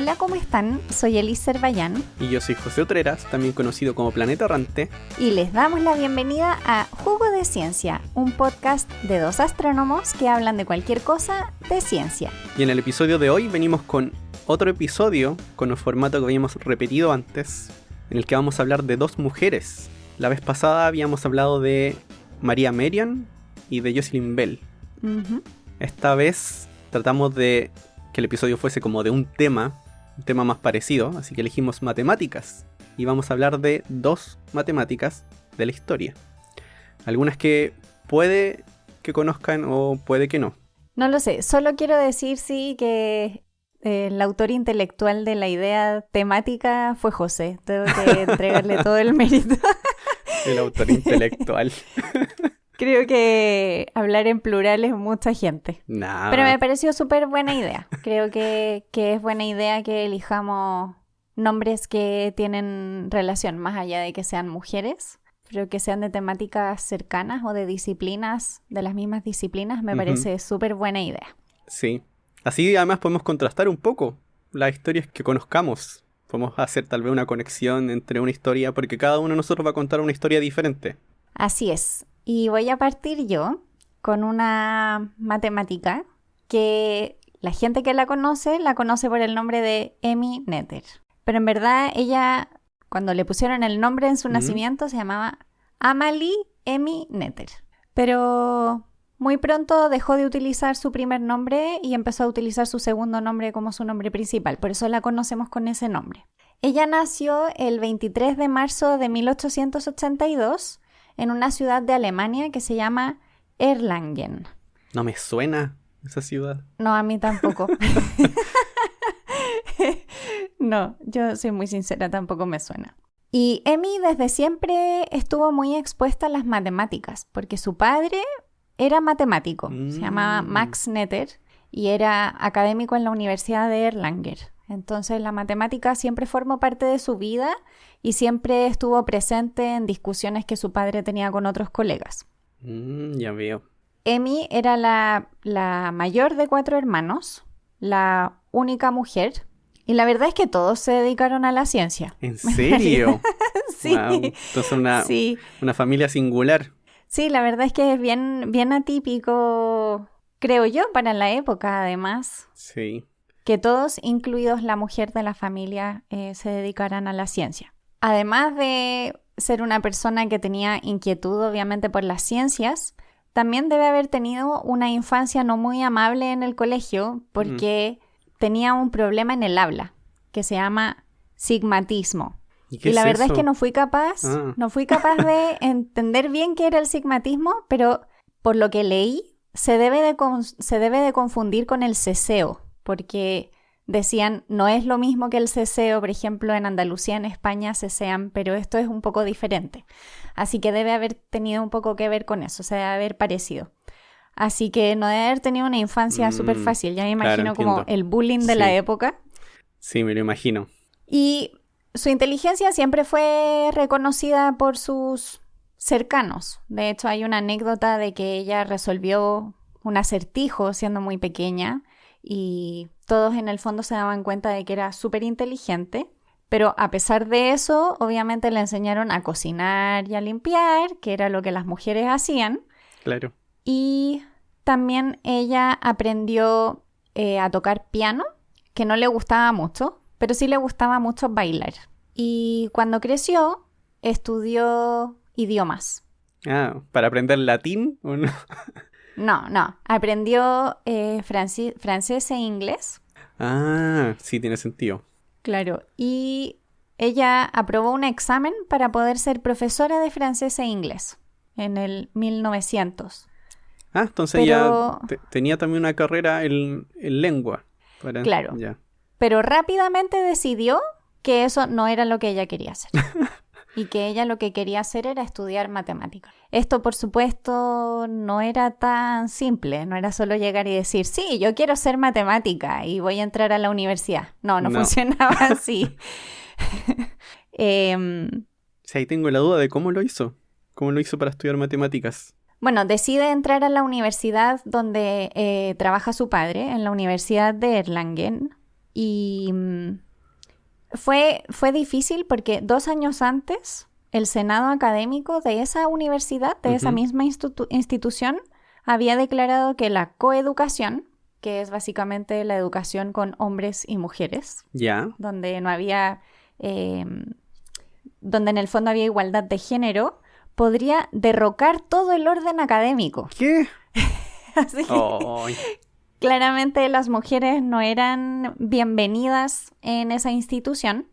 Hola, ¿cómo están? Soy Elis Cervallán Y yo soy José Otreras, también conocido como Planeta Errante. y les damos la bienvenida a Jugo de Ciencia, un podcast de dos astrónomos que hablan de cualquier cosa de ciencia. Y en el episodio de hoy venimos con otro episodio con un formato que habíamos repetido antes, en el que vamos a hablar de dos mujeres. La vez pasada habíamos hablado de María Merian y de Jocelyn Bell. Ujú. Esta vez tratamos de que el episodio fuese como de un tema más parecido, así que elegimos matemáticas. Y vamos a hablar de dos matemáticas de la historia. Algunas que puede que conozcan o puede que no. No lo sé, solo quiero decir sí que el autor intelectual de la idea temática fue José. Tengo que entregarle todo el mérito. El autor intelectual. Creo que hablar en plural es mucha gente. Nah. Pero me pareció súper buena idea. Creo que es buena idea que elijamos nombres que tienen relación, más allá de que sean mujeres, pero que sean de temáticas cercanas o de disciplinas, de las mismas disciplinas, me parece súper buena idea. Sí. Así además podemos contrastar un poco las historias que conozcamos. Podemos hacer tal vez una conexión entre una historia, porque cada uno de nosotros va a contar una historia diferente. Así es. Y voy a partir yo con una matemática que la gente que la conoce por el nombre de Emmy Noether. Pero en verdad ella, cuando le pusieron el nombre en su nacimiento, se llamaba Amalie Emmy Noether. Pero muy pronto dejó de utilizar su primer nombre y empezó a utilizar su segundo nombre como su nombre principal. Por eso la conocemos con ese nombre. Ella nació el 23 de marzo de 1882 en una ciudad de Alemania que se llama Erlangen. No me suena esa ciudad. No, a mí tampoco. No, yo soy muy sincera, tampoco me suena. Y Emmy desde siempre estuvo muy expuesta a las matemáticas, porque su padre era matemático, se llamaba Max Noether, y era académico en la Universidad de Erlangen. Entonces la matemática siempre formó parte de su vida y siempre estuvo presente en discusiones que su padre tenía con otros colegas. Ya veo. Emmy era la mayor de 4 hermanos, la única mujer, y la verdad es que todos se dedicaron a la ciencia. ¿En serio? Sí. Wow. Entonces Sí. una familia singular. Sí, la verdad es que es bien atípico, creo yo, para la época además, Sí. que todos, incluidos la mujer de la familia, se dedicaran a la ciencia. Además de ser una persona que tenía inquietud, obviamente, por las ciencias, también debe haber tenido una infancia no muy amable en el colegio porque tenía un problema en el habla que se llama sigmatismo. ¿Y la verdad eso? es que no fui capaz de entender bien qué era el sigmatismo, pero por lo que leí, se debe de confundir con el ceseo, porque decían, no es lo mismo que el ceseo, por ejemplo, en Andalucía, en España, cesean, pero esto es un poco diferente. Así que debe haber tenido un poco que ver con eso, se debe haber parecido. Así que no debe haber tenido una infancia súper fácil, ya me imagino como el bullying de la época. Sí, me lo imagino. Y su inteligencia siempre fue reconocida por sus cercanos. De hecho, hay una anécdota de que ella resolvió un acertijo siendo muy pequeña y todos en el fondo se daban cuenta de que era súper inteligente. Pero a pesar de eso, obviamente le enseñaron a cocinar y a limpiar, que era lo que las mujeres hacían. Claro. Y también ella aprendió a tocar piano, que no le gustaba mucho, pero sí le gustaba mucho bailar. Y cuando creció, estudió idiomas. Ah, ¿para aprender latín o no? No, aprendió francés e inglés. Ah, sí, tiene sentido. Claro, y ella aprobó un examen para poder ser profesora de francés e inglés en el 1900. Ah, entonces Pero- ella tenía también una carrera en lengua. Claro. Ya. Pero rápidamente decidió que eso no era lo que ella quería hacer. Y que ella lo que quería hacer era estudiar matemáticas. Esto, por supuesto, no era tan simple. No era solo llegar y decir, sí, yo quiero ser matemática y voy a entrar a la universidad. No funcionaba así. Sí, ahí tengo la duda de cómo lo hizo. ¿Cómo lo hizo para estudiar matemáticas? Bueno, decide entrar a la universidad donde trabaja su padre, en la Universidad de Erlangen. Y fue difícil porque 2 años antes el senado académico de esa universidad, de esa misma institución, había declarado que la coeducación, que es básicamente la educación con hombres y mujeres, donde no había, donde en el fondo había igualdad de género, podría derrocar todo el orden académico. ¿Qué? Así que, claramente las mujeres no eran bienvenidas en esa institución.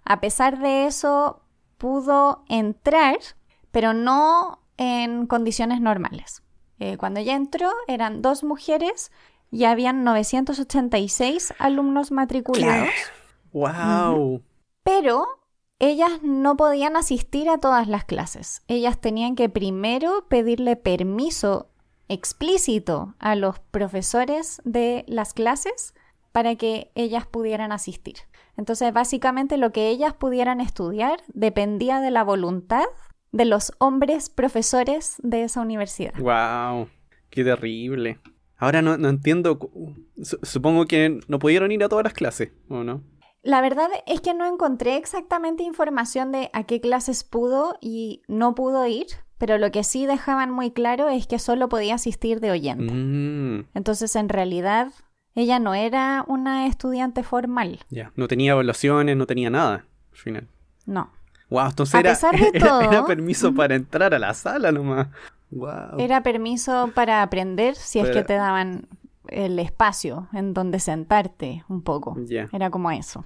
A pesar de eso, pudo entrar, pero no en condiciones normales. Cuando ella entró, eran 2 mujeres y habían 986 alumnos matriculados. ¿Qué? ¡Wow! Pero ellas no podían asistir a todas las clases. Ellas tenían que primero pedirle permiso explícito a los profesores de las clases para que ellas pudieran asistir. Entonces, básicamente lo que ellas pudieran estudiar dependía de la voluntad de los hombres profesores de esa universidad. ¡Wow! ¡Qué terrible! Ahora no entiendo. Supongo que no pudieron ir a todas las clases, ¿o no? La verdad es que no encontré exactamente información de a qué clases pudo y no pudo ir, pero lo que sí dejaban muy claro es que solo podía asistir de oyente. Entonces, en realidad, ella no era una estudiante formal. Ya, no tenía evaluaciones, no tenía nada, al final. No. Wow, entonces A pesar de todo, era permiso para entrar a la sala nomás. Wow. Era permiso para aprender si es que te daban el espacio en donde sentarte un poco. Era como eso.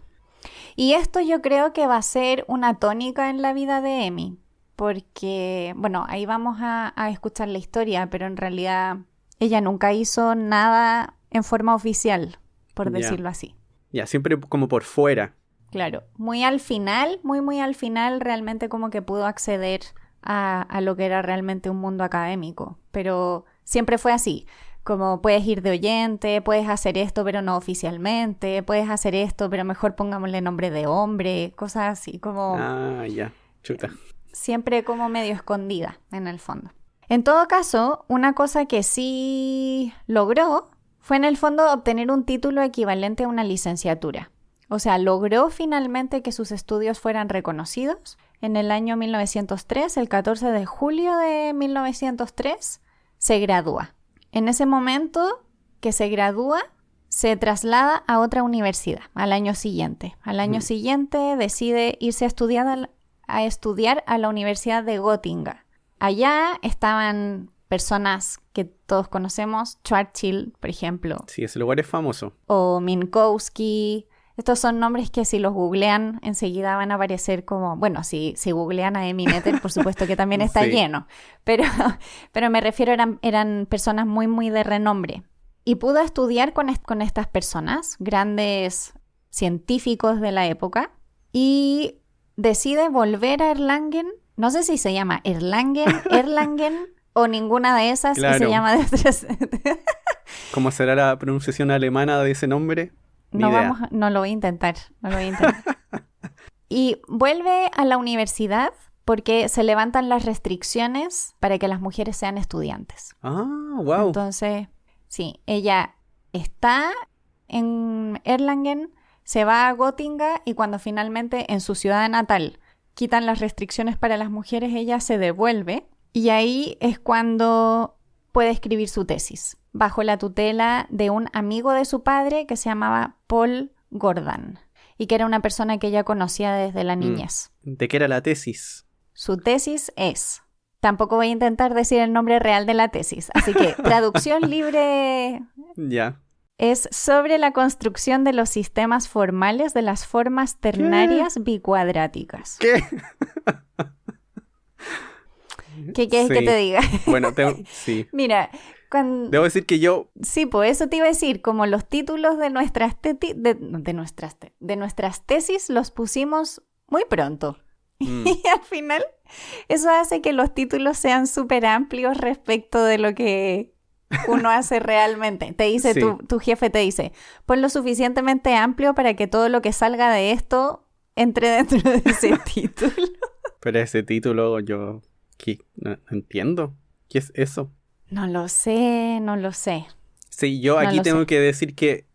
Y esto yo creo que va a ser una tónica en la vida de Emi, porque, bueno, ahí vamos a escuchar la historia, pero en realidad ella nunca hizo nada en forma oficial, por decirlo así. Siempre como por fuera. Claro, muy al final, muy al final, realmente como que pudo acceder a lo que era realmente un mundo académico, pero siempre fue así. Como puedes ir de oyente, puedes hacer esto pero no oficialmente, puedes hacer esto pero mejor pongámosle nombre de hombre, cosas así como... chuta. Siempre como medio escondida en el fondo. En todo caso, una cosa que sí logró fue en el fondo obtener un título equivalente a una licenciatura. O sea, logró finalmente que sus estudios fueran reconocidos. En el año 1903, el 14 de julio de 1903, se gradúa. En ese momento que se gradúa, se traslada a otra universidad al año siguiente. Al año siguiente decide irse a estudiar a la Universidad de Göttingen. Allá estaban personas que todos conocemos, Churchill, por ejemplo. Sí, ese lugar es famoso. O Minkowski. Estos son nombres que si los googlean enseguida van a aparecer como... Bueno, si googlean a Emi Noether, por supuesto que también está lleno. Pero me refiero, eran personas muy de renombre. Y pudo estudiar con estas personas, grandes científicos de la época. Y decide volver a Erlangen. No sé si se llama Erlangen o ninguna de esas. Claro. Y se llama de otras... ¿Cómo será la pronunciación alemana de ese nombre? No lo voy a intentar. Y vuelve a la universidad porque se levantan las restricciones para que las mujeres sean estudiantes. Wow. Entonces, sí, ella está en Erlangen, se va a Göttingen y cuando finalmente en su ciudad natal quitan las restricciones para las mujeres, ella se devuelve y ahí es cuando puede escribir su tesis, bajo la tutela de un amigo de su padre que se llamaba Paul Gordon y que era una persona que ella conocía desde la niñez. ¿De qué era la tesis? Su tesis es... Tampoco voy a intentar decir el nombre real de la tesis, así que traducción libre es sobre la construcción de los sistemas formales de las formas ternarias bicuadráticas. ¿Qué? ¿Qué quieres que te diga? Bueno, sí. Mira, debo decir que yo... Sí, pues eso te iba a decir, como los títulos de nuestras tesis los pusimos muy pronto. Y al final, eso hace que los títulos sean súper amplios respecto de lo que uno hace realmente. Te dice, tu jefe te dice, ponlo suficientemente amplio para que todo lo que salga de esto entre dentro de ese título. Pero ese título yo... ¿Qué? No entiendo. ¿Qué es eso? No lo sé. Sí, yo No aquí lo tengo sé. que decir que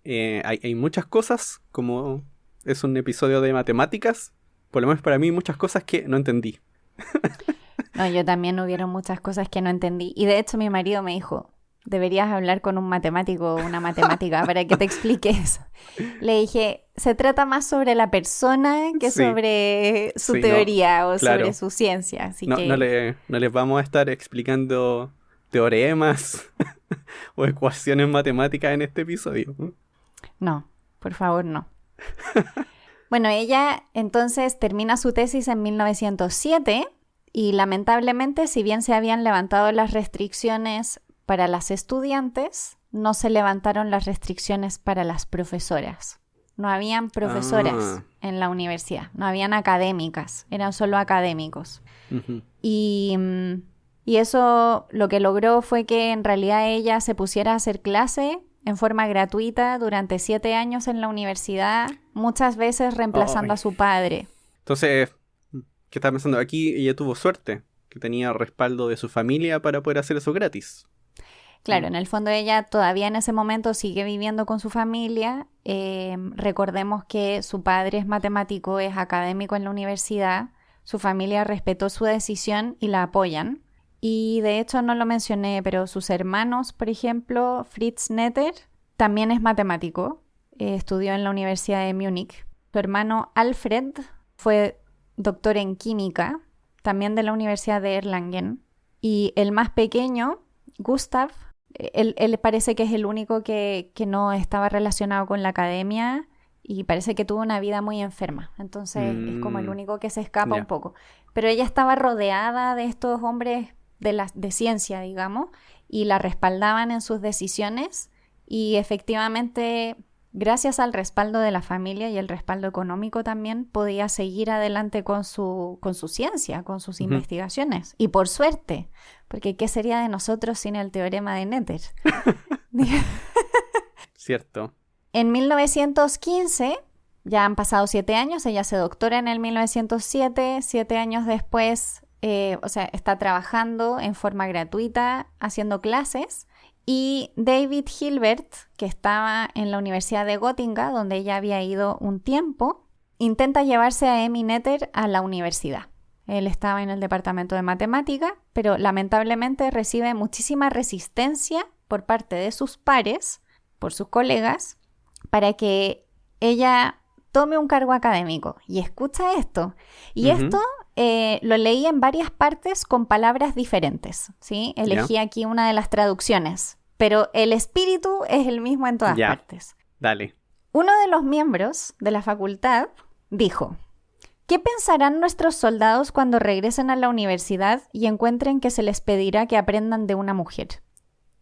hay muchas cosas, como es un episodio de matemáticas, por lo menos para mí muchas cosas que no entendí. No, yo también hubieron muchas cosas que no entendí. Y de hecho mi marido me dijo, deberías hablar con un matemático o una matemática para que te explique eso. Le dije, se trata más sobre la persona que Sí, sobre su sí, no, teoría o sobre claro. su ciencia. Así No, que no les vamos a estar explicando teoremas o ecuaciones matemáticas en este episodio. no, por favor no. Bueno, ella entonces termina su tesis en 1907 y lamentablemente, si bien se habían levantado las restricciones para las estudiantes, no se levantaron las restricciones para las profesoras. No habían profesoras Ah, en la universidad, no habían académicas, eran solo académicos. ujú. Y, y eso lo que logró fue que en realidad ella se pusiera a hacer clase en forma gratuita durante 7 años en la universidad, muchas veces reemplazando a Ay. su padre. Entonces, ¿qué estás pensando? Aquí ella tuvo suerte, que tenía respaldo de su familia para poder hacer eso gratis. Mm. Claro, en el fondo ella todavía en ese momento sigue viviendo con su familia. Recordemos que su padre es matemático, es académico en la universidad. Su familia respetó su decisión y la apoyan. Y de hecho no lo mencioné, pero sus hermanos, por ejemplo, Fritz Netter, también es matemático. Estudió en la Universidad de Múnich. Su hermano Alfred fue doctor en química, también de la Universidad de Erlangen. Y el más pequeño, Gustav, él parece que es el único que no estaba relacionado con la academia y parece que tuvo una vida muy enferma. Entonces es como el Mm, único que se escapa un ya. poco. Pero ella estaba rodeada de estos hombres de ciencia, digamos, y la respaldaban en sus decisiones y efectivamente, gracias al respaldo de la familia y el respaldo económico también, podía seguir adelante con su ciencia, con sus Ujú. investigaciones. Y por suerte, porque ¿qué sería de nosotros sin el teorema de Netter? Cierto. En 1915, ya han pasado 7 años, ella se doctora en el 1907, 7 años después, o sea, está trabajando en forma gratuita, haciendo clases, y David Hilbert, que estaba en la Universidad de Gotinga, donde ella había ido un tiempo, intenta llevarse a Emmy Netter a la universidad. Él estaba en el departamento de matemática, pero lamentablemente recibe muchísima resistencia por parte de sus pares, por sus colegas, para que ella tome un cargo académico. Y escucha esto. Y Ujú. esto lo leí en varias partes con palabras diferentes, ¿sí? Elegí Ya, aquí una de las traducciones, pero el espíritu es el mismo en todas ya, partes. dale. Uno de los miembros de la facultad dijo: ¿qué pensarán nuestros soldados cuando regresen a la universidad y encuentren que se les pedirá que aprendan de una mujer?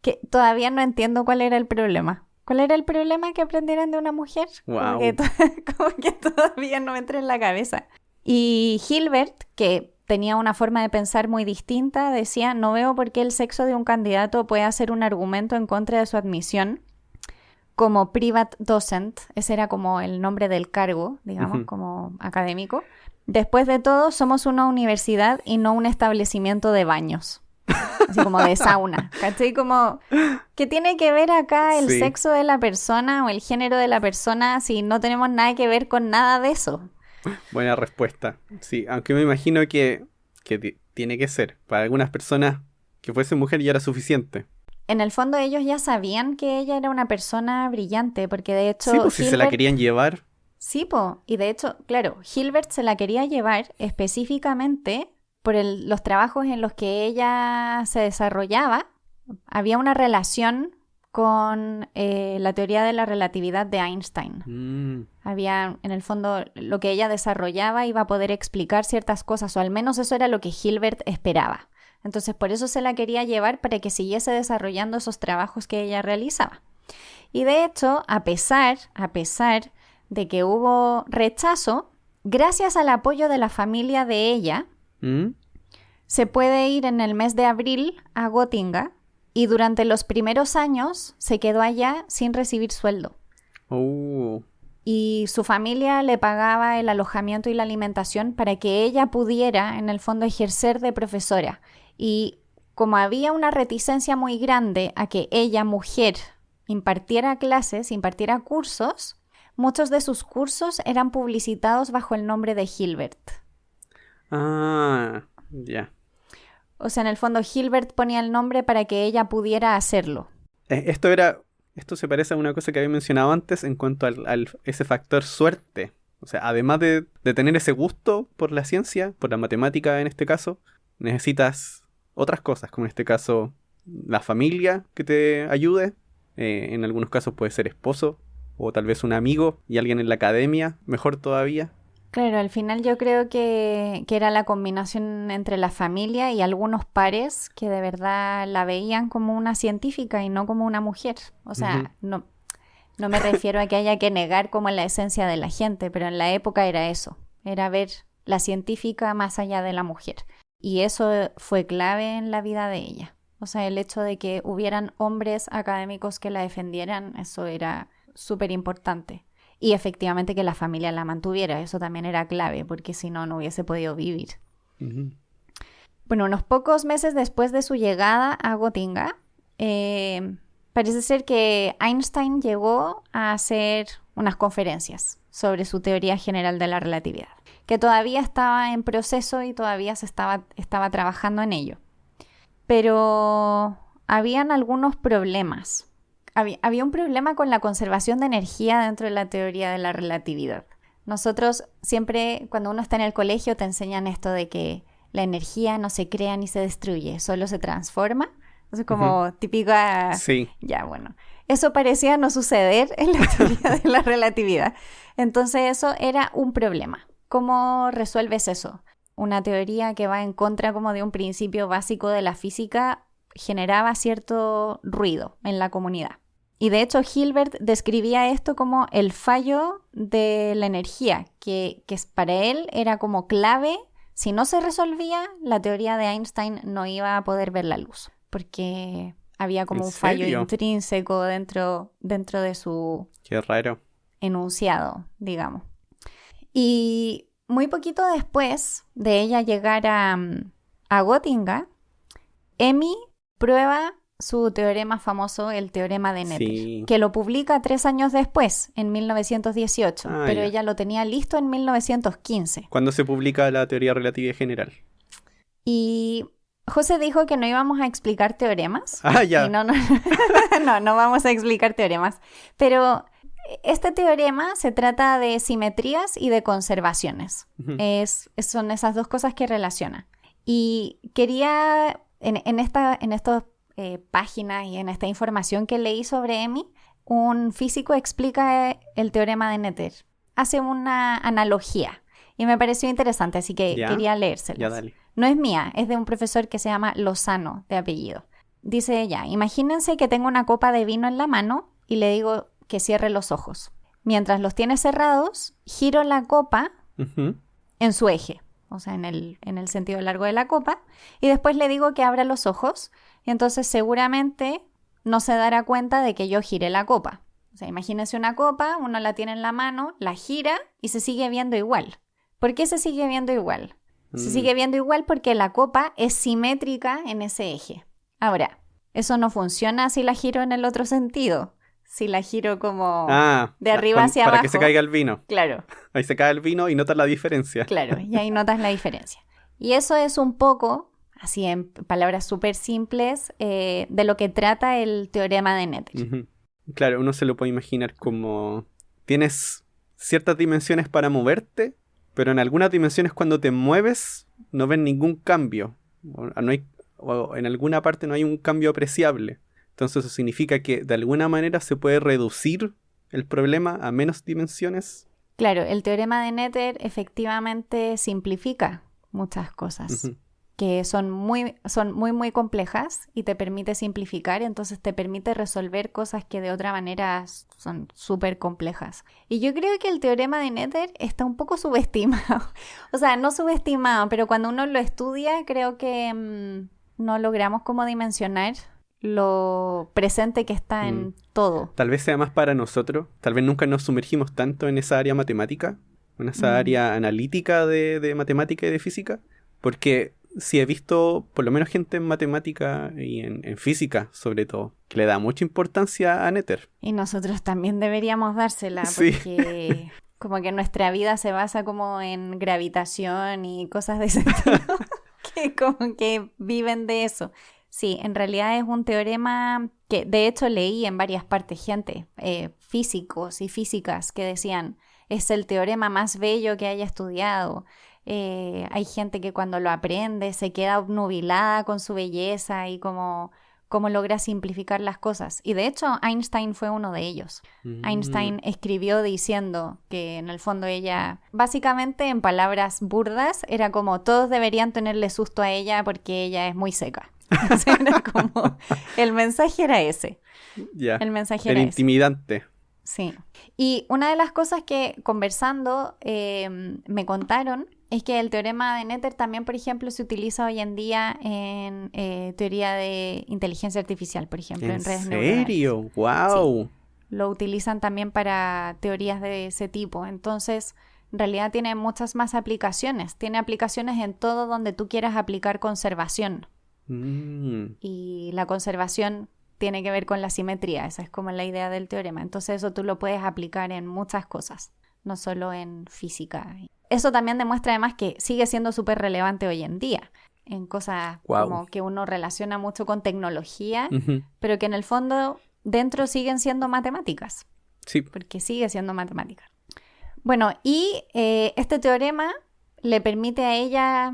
Que todavía no entiendo cuál era el problema. ¿Cuál era el problema que aprendieran de una mujer? Como que, Wow. como que todavía no me entra en la cabeza. Y Hilbert, que tenía una forma de pensar muy distinta, decía: no veo por qué el sexo de un candidato puede ser un argumento en contra de su admisión como Privat Docent. Ese era como el nombre del cargo, digamos, Ujú. como académico. Después de todo, somos una universidad y no un establecimiento de baños. Así como de sauna, ¿cachai? Como, ¿qué tiene que ver acá el Sí, sexo de la persona o el género de la persona si no tenemos nada que ver con nada de eso? buena respuesta. Sí, aunque me imagino que tiene que ser. Para algunas personas que fuese mujer ya era suficiente. En el fondo ellos ya sabían que ella era una persona brillante, porque de Sí, hecho pues si se la Hilbert, querían llevar. sí, po, y de hecho, claro, Hilbert se la quería llevar específicamente por los trabajos en los que ella se desarrollaba. Había una relación con la teoría de la relatividad de Einstein. Mm, Había, en el fondo, lo que ella desarrollaba iba a poder explicar ciertas cosas, o al menos eso era lo que Hilbert esperaba. Entonces, por eso se la quería llevar para que siguiese desarrollando esos trabajos que ella realizaba. Y de hecho, a pesar de que hubo rechazo, gracias al apoyo de la familia de ella, mm. se puede ir en el mes de abril a Gotinga y durante los primeros años se quedó allá sin recibir sueldo. Oh, Y su familia le pagaba el alojamiento y la alimentación para que ella pudiera, en el fondo, ejercer de profesora. Y como había una reticencia muy grande a que ella, mujer, impartiera clases, impartiera cursos, muchos de sus cursos eran publicitados bajo el nombre de Hilbert. Ah, ya. O sea, en el fondo Hilbert ponía el nombre para que ella pudiera hacerlo. Esto se parece a una cosa que había mencionado antes en cuanto al ese factor suerte. O sea, además de tener ese gusto por la ciencia, por la matemática en este caso, necesitas otras cosas, como en este caso la familia que te ayude. En algunos casos puede ser esposo o tal vez un amigo y alguien en la academia, mejor todavía. Claro, al final yo creo que era la combinación entre la familia y algunos pares que de verdad la veían como una científica y no como una mujer. O sea, no me refiero a que haya que negar como la esencia de la gente, pero en la época era eso, era ver la científica más allá de la mujer. Y eso fue clave en la vida de ella. O sea, el hecho de que hubieran hombres académicos que la defendieran, eso era súper importante. Y efectivamente que la familia la mantuviera, eso también era clave, porque si no, no hubiese podido vivir. Uh-huh. Bueno, unos pocos meses después de su llegada a Gotinga, parece ser que Einstein llegó a hacer unas conferencias sobre su teoría general de la relatividad, que todavía estaba en proceso y todavía se estaba trabajando en ello. Pero habían algunos problemas. Había un problema con la conservación de energía dentro de la teoría de la relatividad. Nosotros siempre, cuando uno está en el colegio, te enseñan esto de que la energía no se crea ni se destruye, solo se transforma. Entonces, como típica... Sí. Ya, bueno. Eso parecía no suceder en la teoría de la relatividad. Entonces, eso era un problema. ¿Cómo resuelves eso? Una teoría que va en contra como de un principio básico de la física generaba cierto ruido en la comunidad. Y de hecho Hilbert describía esto como el fallo de la energía, que para él era como clave. Si no se resolvía, la teoría de Einstein no iba a poder ver la luz, porque había como un fallo intrínseco dentro de su Qué raro. enunciado, digamos. Y muy poquito después de ella llegar a Gotinga, Emmy prueba su teorema famoso, el teorema de Noether, Sí. que lo publica 3 años después, en 1918, pero ya. ella lo tenía listo en 1915. ¿Cuándo se publica la teoría relativa general? Y José dijo que no íbamos a explicar teoremas. Ya. Y no vamos a explicar teoremas. Pero este teorema se trata de simetrías y de conservaciones. Uh-huh. Son esas dos cosas que relaciona. Y quería, en estas páginas y en esta información que leí sobre Emmy, un físico explica el teorema de Noether. Hace una analogía y me pareció interesante, así que quería leérselas. Ya, dale. No es mía, es de un profesor que se llama Lozano, de apellido. Dice ella: imagínense que tengo una copa de vino en la mano y le digo que cierre los ojos. Mientras los tiene cerrados, giro la copa Uh-huh. en su eje, o sea, en el sentido largo de la copa, y después le digo que abra los ojos, y entonces seguramente no se dará cuenta de que yo giré la copa. O sea, imagínense una copa, uno la tiene en la mano, la gira y se sigue viendo igual. ¿Por qué se sigue viendo igual? Se sigue viendo igual porque la copa es simétrica en ese eje. Ahora, eso no funciona si la giro en el otro sentido. Si la giro como de arriba hacia abajo. Para que se caiga el vino. Claro. Ahí se cae el vino y notas la diferencia. Claro, y ahí notas la diferencia. Y eso es un poco, así en palabras súper simples, de lo que trata el teorema de Noether. Uh-huh. Claro, uno se lo puede imaginar como... Tienes ciertas dimensiones para moverte, pero en algunas dimensiones cuando te mueves no ves ningún cambio. O en alguna parte no hay un cambio apreciable. Entonces eso significa que de alguna manera se puede reducir el problema a menos dimensiones. Claro, el teorema de Noether efectivamente simplifica muchas cosas. Uh-huh. Que son muy, muy complejas y te permite simplificar, entonces te permite resolver cosas que de otra manera son súper complejas. Y yo creo que el teorema de Noether está un poco subestimado. O sea, no subestimado, pero cuando uno lo estudia creo que no logramos como dimensionar lo presente que está en todo. Tal vez sea más para nosotros, tal vez nunca nos sumergimos tanto en esa área matemática, en esa área analítica de matemática y de física, porque sí he visto, por lo menos gente en matemática y en física, sobre todo, que le da mucha importancia a Nether. Y nosotros también deberíamos dársela, Sí. porque como que nuestra vida se basa como en gravitación y cosas de ese estilo, que como que viven de eso. Sí, en realidad es un teorema que de hecho leí en varias partes gente, físicos y físicas que decían, es el teorema más bello que haya estudiado. Hay gente que cuando lo aprende se queda obnubilada con su belleza y cómo logra simplificar las cosas. Y de hecho Einstein fue uno de ellos. Einstein escribió diciendo que en el fondo ella, básicamente en palabras burdas, era como todos deberían tenerle susto a ella porque ella es muy seca. O sea, era como, el mensaje era ese. Ya. El mensaje Era era ese. intimidante. Sí. Y una de las cosas que conversando me contaron es que el teorema de Nether también, por ejemplo, se utiliza hoy en día en teoría de inteligencia artificial, por ejemplo, en redes neuronales. ¿En serio? ¡Wow! Sí. Lo utilizan también para teorías de ese tipo. Entonces, en realidad tiene muchas más aplicaciones. Tiene aplicaciones en todo donde tú quieras aplicar conservación. Y la conservación tiene que ver con la simetría, esa es como la idea del teorema. Entonces eso tú lo puedes aplicar en muchas cosas, no solo en física. Eso también demuestra además que sigue siendo súper relevante hoy en día, en cosas como que uno relaciona mucho con tecnología, pero que en el fondo dentro siguen siendo matemáticas. Sí. Porque sigue siendo matemática. Bueno, y este teorema le permite a ella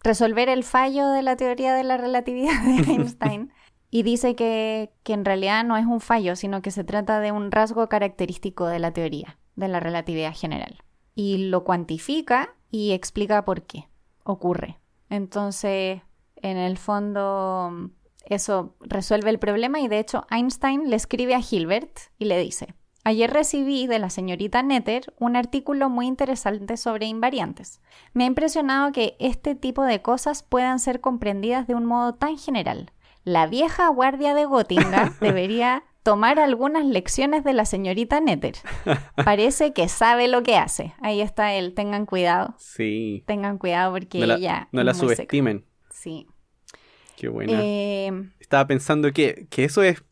resolver el fallo de la teoría de la relatividad de Einstein y dice que en realidad no es un fallo, sino que se trata de un rasgo característico de la teoría de la relatividad general. Y lo cuantifica y explica por qué ocurre. Entonces, en el fondo, eso resuelve el problema y de hecho Einstein le escribe a Hilbert y le dice: ayer recibí de la señorita Nether un artículo muy interesante sobre invariantes. Me ha impresionado que este tipo de cosas puedan ser comprendidas de un modo tan general. La vieja guardia de Göttingen debería tomar algunas lecciones de la señorita Nether. Parece que sabe lo que hace. Ahí está él, tengan cuidado. Sí. Tengan cuidado porque ella no es la muy subestimen. seca. Sí. Qué buena. Estaba pensando que eso es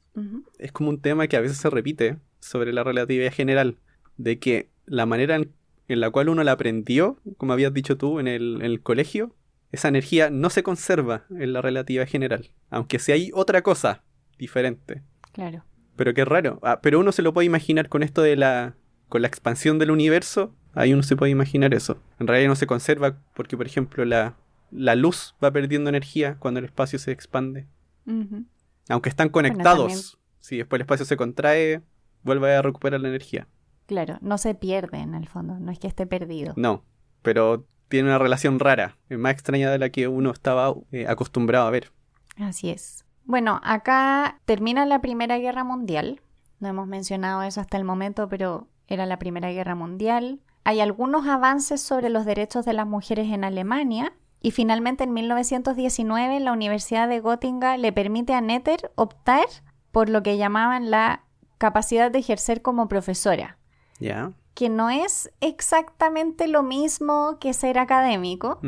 como un tema que a veces se repite sobre la relatividad general, de que la manera en la cual uno la aprendió, como habías dicho tú en el colegio, esa energía no se conserva en la relatividad general, aunque si hay otra cosa diferente. Claro. Pero qué raro. Pero uno se lo puede imaginar con esto con la expansión del universo, ahí uno se puede imaginar eso. En realidad no se conserva porque, por ejemplo, la luz va perdiendo energía cuando el espacio se expande. Aunque están conectados. Bueno, si después el espacio se contrae, vuelve a recuperar la energía. Claro, no se pierde en el fondo, no es que esté perdido. No, pero tiene una relación rara, más extraña de la que uno estaba acostumbrado a ver. Así es. Bueno, acá termina la Primera Guerra Mundial. No hemos mencionado eso hasta el momento, pero era la Primera Guerra Mundial. Hay algunos avances sobre los derechos de las mujeres en Alemania. Y finalmente en 1919 la Universidad de Göttingen le permite a Nether optar por lo que llamaban la capacidad de ejercer como profesora. Ya. Que no es exactamente lo mismo que ser académico,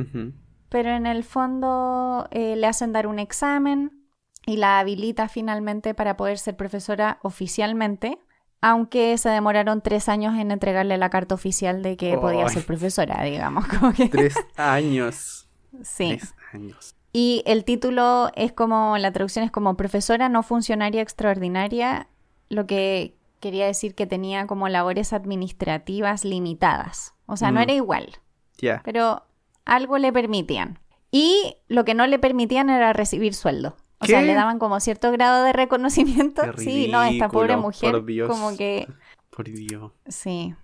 pero en el fondo le hacen dar un examen y la habilita finalmente para poder ser profesora oficialmente, aunque se demoraron 3 años en entregarle la carta oficial de que podía ser profesora, digamos. Como que... 3 años. Sí. 3 años. Y el título es como, la traducción es como profesora no funcionaria extraordinaria, lo que quería decir que tenía como labores administrativas limitadas. O sea, no era igual. Yeah. Pero algo le permitían. Y lo que no le permitían era recibir sueldo. O sea, le daban como cierto grado de reconocimiento. Qué ridículo, sí, no, esta pobre mujer. Por Dios. Como que... Por Dios. Sí.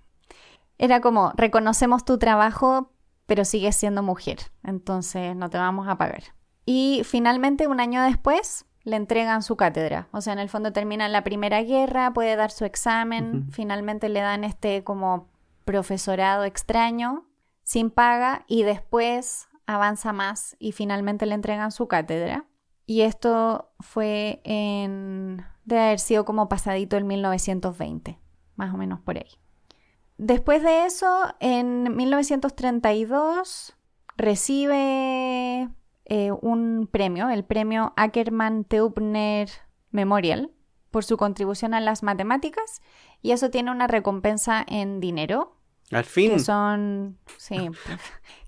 Era como, reconocemos tu trabajo, pero sigues siendo mujer. Entonces no te vamos a pagar. Y finalmente, un año después, le entregan su cátedra. O sea, en el fondo termina la Primera Guerra, puede dar su examen. Finalmente le dan este como profesorado extraño, sin paga, y después avanza más y finalmente le entregan su cátedra. Y esto fue debe haber sido como pasadito el 1920, más o menos por ahí. Después de eso, en 1932, recibe un premio, el premio Ackermann-Teubner Memorial, por su contribución a las matemáticas, y eso tiene una recompensa en dinero. Al fin. Que son, sí,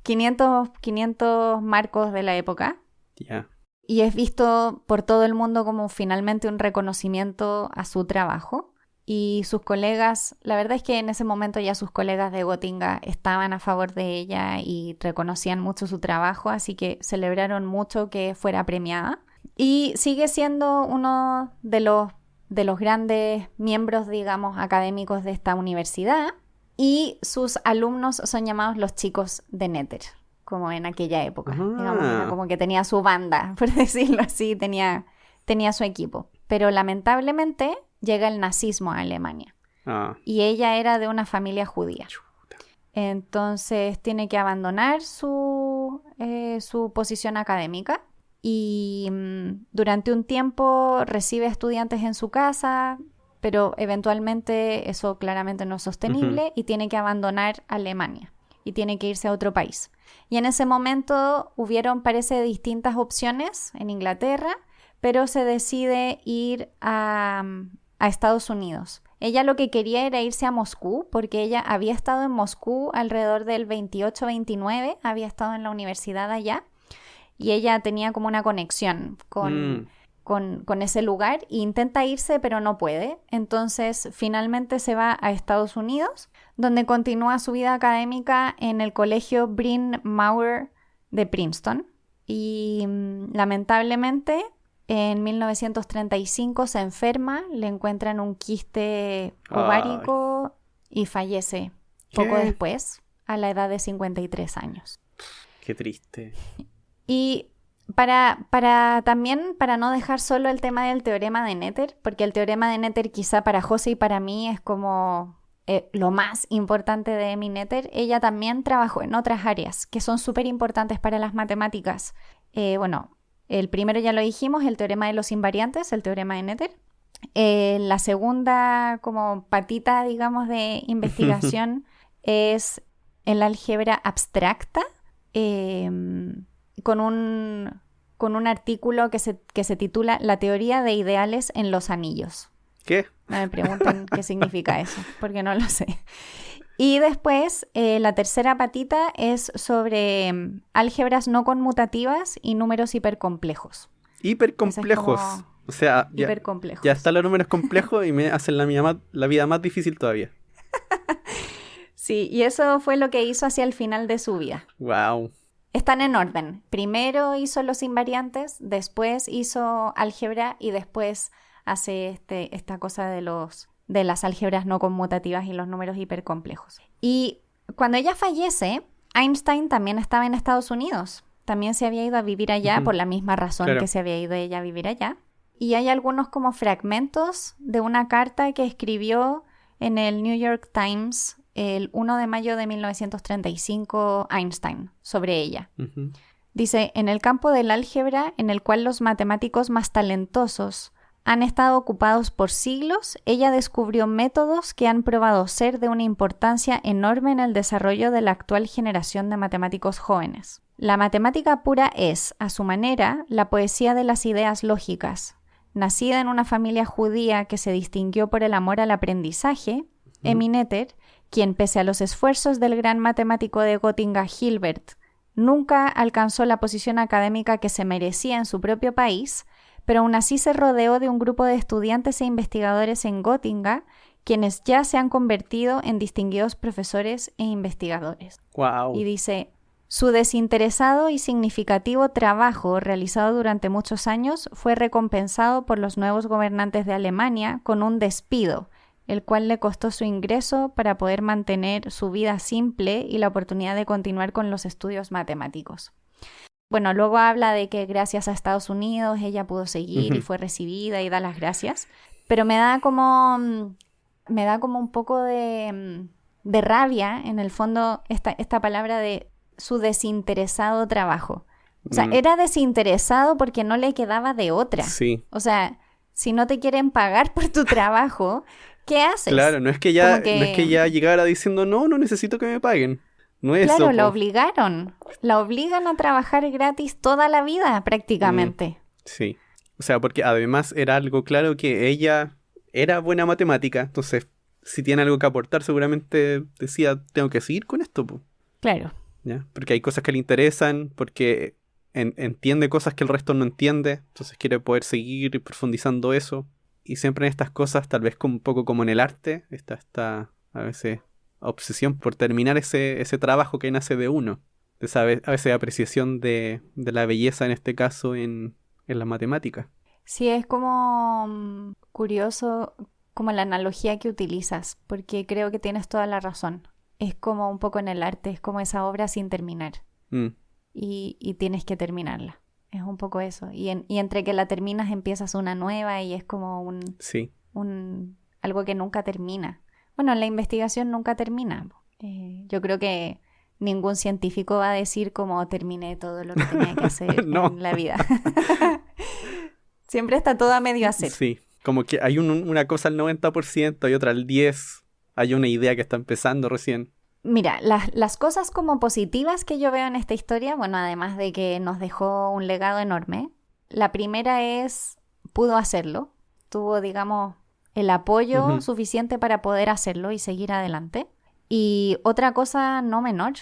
500 marcos de la época. Ya. Y es visto por todo el mundo como finalmente un reconocimiento a su trabajo. Y sus colegas, la verdad es que en ese momento ya sus colegas de Gotinga estaban a favor de ella y reconocían mucho su trabajo, así que celebraron mucho que fuera premiada. Y sigue siendo uno de los grandes miembros, digamos, académicos de esta universidad. Y sus alumnos son llamados los chicos de Nether, como en aquella época. Digamos, era como que tenía su banda, por decirlo así, tenía su equipo. Pero lamentablemente llega el nazismo a Alemania. Y ella era de una familia judía. Entonces tiene que abandonar su posición académica. Y durante un tiempo recibe estudiantes en su casa, pero eventualmente eso claramente no es sostenible y tiene que abandonar Alemania y tiene que irse a otro país. Y en ese momento hubieron, parece, distintas opciones en Inglaterra, pero se decide ir a Estados Unidos. Ella lo que quería era irse a Moscú, porque ella había estado en Moscú alrededor del 28-29, había estado en la universidad allá, y ella tenía como una conexión con ese lugar, e intenta irse pero no puede. Entonces finalmente se va a Estados Unidos, donde continúa su vida académica en el colegio Bryn Mawr de Princeton. Y lamentablemente en 1935 se enferma, le encuentran un quiste ovárico y fallece poco después, a la edad de 53 años. Qué triste. Y también para no dejar solo el tema del teorema de Nether, porque el teorema de Nether quizá para José y para mí es como lo más importante de Emmy Noether, ella también trabajó en otras áreas que son súper importantes para las matemáticas. El primero ya lo dijimos, el teorema de los invariantes, el teorema de Noether. La segunda como patita, digamos, de investigación es el álgebra abstracta, con un artículo que se titula La teoría de ideales en los anillos. ¿Qué? No me pregunten qué significa eso, porque no lo sé. Y después, la tercera patita es sobre álgebras no conmutativas y números hipercomplejos. Hipercomplejos. O sea, ya están los números complejos y me hacen la vida más difícil todavía. Sí, y eso fue lo que hizo hacia el final de su vida. Wow. Están en orden. Primero hizo los invariantes, después hizo álgebra y después hace esta cosa de las álgebras no conmutativas y los números hipercomplejos. Y cuando ella fallece, Einstein también estaba en Estados Unidos. También se había ido a vivir allá por la misma razón que se había ido ella a vivir allá. Y hay algunos como fragmentos de una carta que escribió en el New York Times el 1 de mayo de 1935 Einstein sobre ella. Dice, en el campo del álgebra, en el cual los matemáticos más talentosos han estado ocupados por siglos, ella descubrió métodos que han probado ser de una importancia enorme en el desarrollo de la actual generación de matemáticos jóvenes. La matemática pura es, a su manera, la poesía de las ideas lógicas. Nacida en una familia judía que se distinguió por el amor al aprendizaje, Emmy Noether, quien pese a los esfuerzos del gran matemático de Gotinga Hilbert, nunca alcanzó la posición académica que se merecía en su propio país, pero aún así se rodeó de un grupo de estudiantes e investigadores en Gotinga, quienes ya se han convertido en distinguidos profesores e investigadores. Wow. Y dice, su desinteresado y significativo trabajo realizado durante muchos años fue recompensado por los nuevos gobernantes de Alemania con un despido, el cual le costó su ingreso para poder mantener su vida simple y la oportunidad de continuar con los estudios matemáticos. Bueno, luego habla de que gracias a Estados Unidos ella pudo seguir y fue recibida y da las gracias, pero me da como un poco de rabia, en el fondo, esta palabra de su desinteresado trabajo. O sea, era desinteresado porque no le quedaba de otra. Sí. O sea, si no te quieren pagar por tu trabajo, ¿qué haces? Claro, no es que ella llegara diciendo, no necesito que me paguen. No es Claro, eso, la po. obligaron. La obligan a trabajar gratis toda la vida, prácticamente. Sí. O sea, porque además era algo claro que ella era buena matemática, entonces si tiene algo que aportar seguramente decía, tengo que seguir con esto, po. Claro. ¿Ya? Porque hay cosas que le interesan, porque entiende cosas que el resto no entiende, entonces quiere poder seguir profundizando eso. Y siempre en estas cosas, tal vez como un poco como en el arte, está esta a veces obsesión por terminar ese trabajo que nace de uno. De esa a veces apreciación de la belleza, en este caso, en la matemática. Sí, es como curioso como la analogía que utilizas, porque creo que tienes toda la razón. Es como un poco en el arte, es como esa obra sin terminar Mm, y tienes que terminarla. Es un poco eso. Y entre que la terminas empiezas una nueva y es como sí. algo que nunca termina. Bueno, la investigación nunca termina. Yo creo que ningún científico va a decir como terminé todo lo que tenía que hacer No. en la vida. Siempre está todo a medio hacer. Sí. Como que hay una cosa al 90%, hay otra al 10%. Hay una idea que está empezando recién. Mira, las cosas como positivas que yo veo en esta historia, bueno, además de que nos dejó un legado enorme, la primera es, pudo hacerlo, tuvo, digamos, el apoyo Ujú. suficiente para poder hacerlo y seguir adelante. Y otra cosa no menor,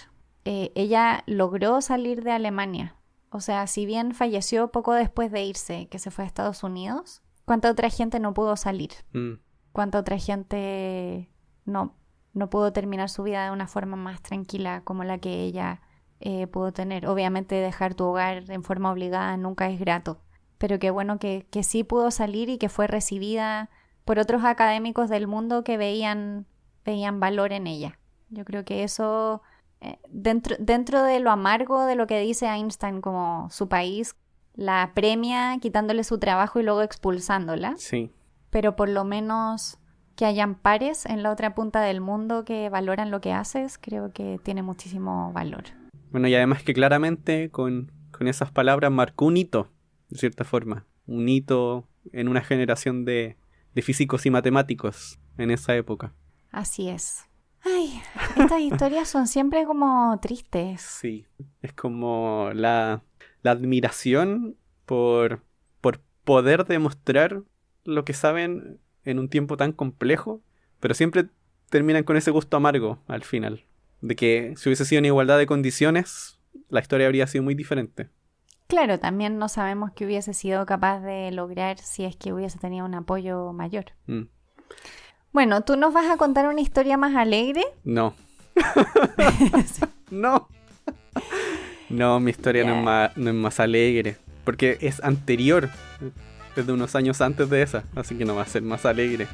ella logró salir de Alemania. O sea, si bien falleció poco después de irse, que se fue a Estados Unidos, ¿cuánta otra gente no pudo salir? Mm, ¿Cuánta otra gente no pudo terminar su vida de una forma más tranquila como la que ella pudo tener? Obviamente dejar tu hogar en forma obligada nunca es grato, pero qué bueno que sí pudo salir y que fue recibida por otros académicos del mundo que veían valor en ella. Yo creo que eso, dentro de lo amargo de lo que dice Einstein como su país, la premia quitándole su trabajo y luego expulsándola, sí. pero por lo menos que hayan pares en la otra punta del mundo que valoran lo que haces, creo que tiene muchísimo valor. Bueno, y además que claramente con esas palabras marcó un hito, de cierta forma. Un hito en una generación de físicos y matemáticos en esa época. Así es. Ay, estas historias son siempre como tristes. Sí, es como la admiración por poder demostrar lo que saben en un tiempo tan complejo, pero siempre terminan con ese gusto amargo al final, de que si hubiese sido en igualdad de condiciones, la historia habría sido muy diferente. Claro, también no sabemos qué hubiese sido capaz de lograr si es que hubiese tenido un apoyo mayor. Mm. Bueno, ¿tú nos vas a contar una historia más alegre? No. No. No, mi historia no es más alegre, porque es anterior, es de unos años antes de esa, así que no va a ser más alegre.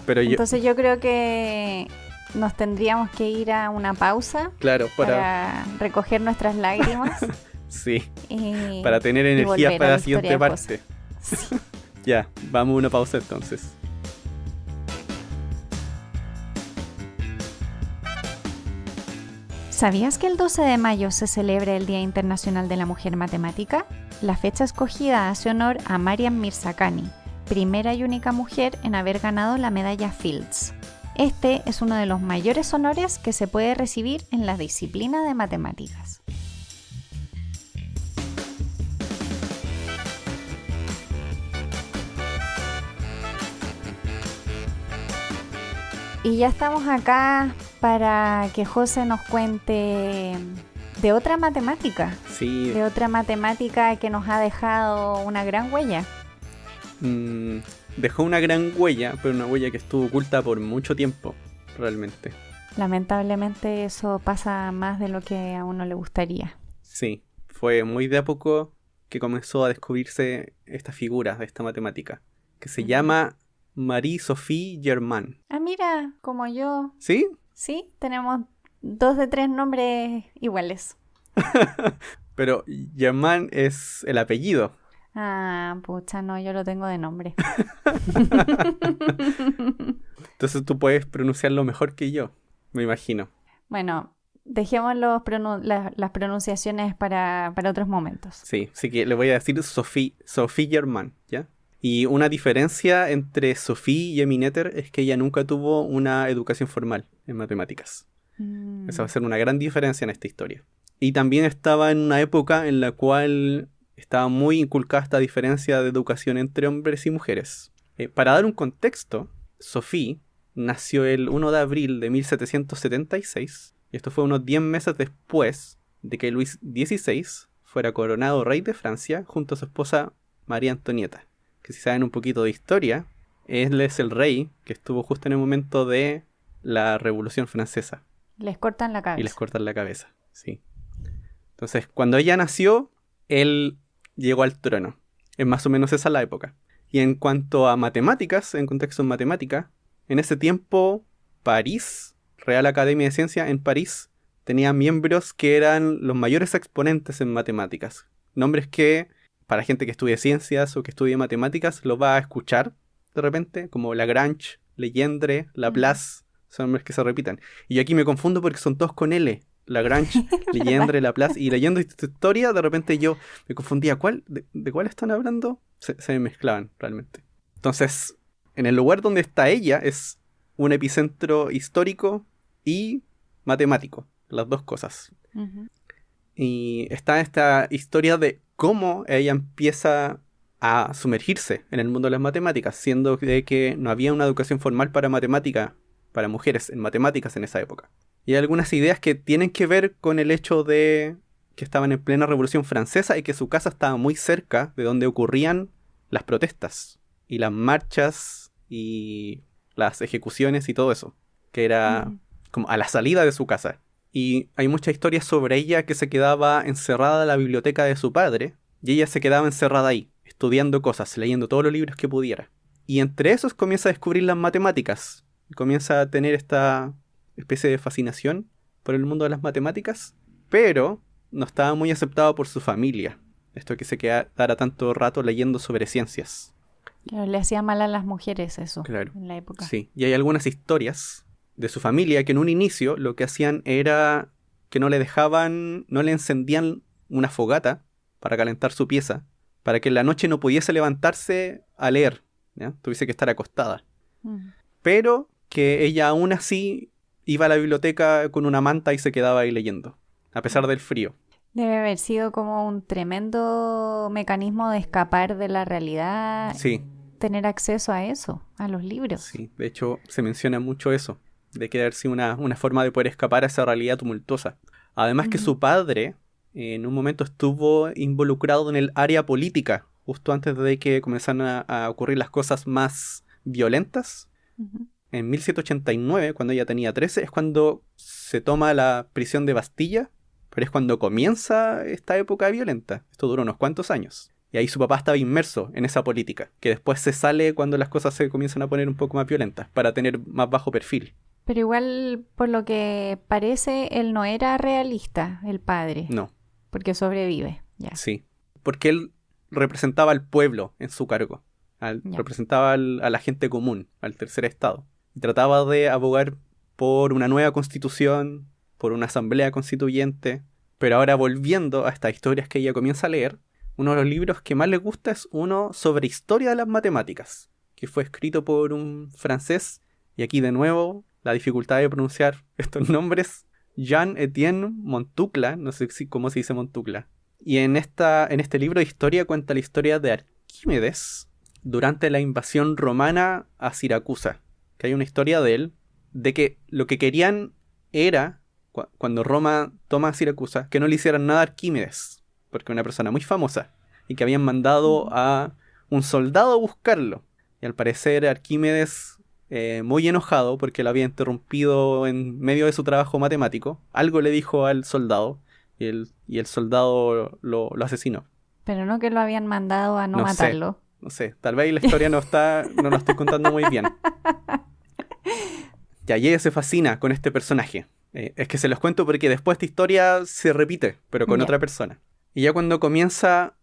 Pero Entonces yo creo que nos tendríamos que ir a una pausa claro, para recoger nuestras lágrimas. Sí, y, para tener y energías volver a para la la siguiente historia de parte. José. Sí. Ya, vamos a una pausa entonces. ¿Sabías que el 12 de mayo se celebra el Día Internacional de la Mujer Matemática? La fecha escogida hace honor a Mariam Mirzakhani, primera y única mujer en haber ganado la medalla Fields. Este es uno de los mayores honores que se puede recibir en la disciplina de matemáticas. Y ya estamos acá para que José nos cuente de otra matemática. Sí, De otra matemática que nos ha dejado una gran huella. dejó una gran huella, pero una huella que estuvo oculta por mucho tiempo, realmente. Lamentablemente eso pasa más de lo que a uno le gustaría. Sí, fue muy de a poco que comenzó a descubrirse esta figura de esta matemática, que se llama Marie-Sophie Germain. Ah, mira, como yo. ¿Sí? Sí, tenemos 2 de 3 nombres iguales. Pero Germain es el apellido. Ah, pucha, no, yo lo tengo de nombre. Entonces tú puedes pronunciarlo mejor que yo, me imagino. Bueno, dejemos las pronunciaciones para otros momentos. Sí, así que le voy a decir Sophie Germain, ¿ya? Y una diferencia entre Sophie y Emi Noether es que ella nunca tuvo una educación formal en matemáticas. Esa va a ser una gran diferencia en esta historia. Y también estaba en una época en la cual estaba muy inculcada esta diferencia de educación entre hombres y mujeres. Para dar un contexto, Sophie nació el 1 de abril de 1776, y esto fue unos 10 meses después de que Luis XVI fuera coronado rey de Francia junto a su esposa María Antonieta. Que si saben un poquito de historia, él es el rey que estuvo justo en el momento de la Revolución Francesa. Les cortan la cabeza. Y les cortan la cabeza, sí. Entonces, cuando ella nació, él llegó al trono. Es más o menos esa la época. Y en cuanto a matemáticas, en contexto en matemática, en ese tiempo, París, Real Academia de Ciencias en París, tenía miembros que eran los mayores exponentes en matemáticas. Nombres que, para gente que estudie ciencias o que estudie matemáticas, lo va a escuchar de repente, como Lagrange, Legendre, Laplace, son nombres que se repiten. Y yo aquí me confundo porque son todos con L. Lagrange, Legendre, Laplace, y leyendo esta historia, de repente yo me confundía. ¿De cuál están hablando? Se me mezclaban realmente. Entonces, en el lugar donde está ella es un epicentro histórico y matemático, las dos cosas. Uh-huh. Y está esta historia de cómo ella empieza a sumergirse en el mundo de las matemáticas, siendo de que no había una educación formal para matemática, para mujeres en matemáticas en esa época. Y hay algunas ideas que tienen que ver con el hecho de que estaban en plena Revolución Francesa y que su casa estaba muy cerca de donde ocurrían las protestas y las marchas y las ejecuciones y todo eso, que era como a la salida de su casa. Y hay muchas historias sobre ella que se quedaba encerrada en la biblioteca de su padre, y ella se quedaba encerrada ahí, estudiando cosas, leyendo todos los libros que pudiera. Y entre esos comienza a descubrir las matemáticas, y comienza a tener esta especie de fascinación por el mundo de las matemáticas, pero no estaba muy aceptado por su familia, esto que se quedara tanto rato leyendo sobre ciencias. Claro, le hacía mal a las mujeres eso, claro, en la época. Sí, y hay algunas historias de su familia que en un inicio lo que hacían era que no le encendían una fogata para calentar su pieza, para que en la noche no pudiese levantarse a leer, ¿ya? Tuviese que estar acostada. Pero que ella aún así iba a la biblioteca con una manta y se quedaba ahí leyendo, a pesar del frío. Debe haber sido como un tremendo mecanismo de escapar de la realidad. Sí. Tener acceso a eso, a los libros. Sí, de hecho se menciona mucho eso, de que haber sido una forma de poder escapar a esa realidad tumultuosa. Además que su padre en un momento estuvo involucrado en el área política, justo antes de que comenzaran a ocurrir las cosas más violentas. En 1789, cuando ella tenía 13, es cuando se toma la prisión de Bastilla, pero es cuando comienza esta época violenta. Esto duró unos cuantos años. Y ahí su papá estaba inmerso en esa política, que después se sale cuando las cosas se comienzan a poner un poco más violentas, para tener más bajo perfil. Pero igual, por lo que parece, él no era realista, el padre. No. Porque sobrevive, ya. Sí, porque él representaba al pueblo en su cargo. Representaba a la gente común, al tercer estado. Y trataba de abogar por una nueva constitución, por una asamblea constituyente. Pero ahora, volviendo a estas historias que ella comienza a leer, uno de los libros que más le gusta es uno sobre historia de las matemáticas, que fue escrito por un francés, y aquí de nuevo la dificultad de pronunciar estos nombres, Jean-Étienne Montucla, no sé cómo se dice Montucla. Y en este libro de historia cuenta la historia de Arquímedes durante la invasión romana a Siracusa, que hay una historia de él, de que lo que querían era, cuando Roma toma Siracusa, que no le hicieran nada a Arquímedes, porque era una persona muy famosa, y que habían mandado a un soldado a buscarlo. Y al parecer Arquímedes, muy enojado porque lo había interrumpido en medio de su trabajo matemático, algo le dijo al soldado, y el soldado lo asesinó. Pero no que lo habían mandado a no matarlo. No sé, tal vez la historia no la estoy contando muy bien. Y ella se fascina con este personaje. Es que se los cuento porque después esta historia se repite, pero con otra persona. Y ya cuando comienza,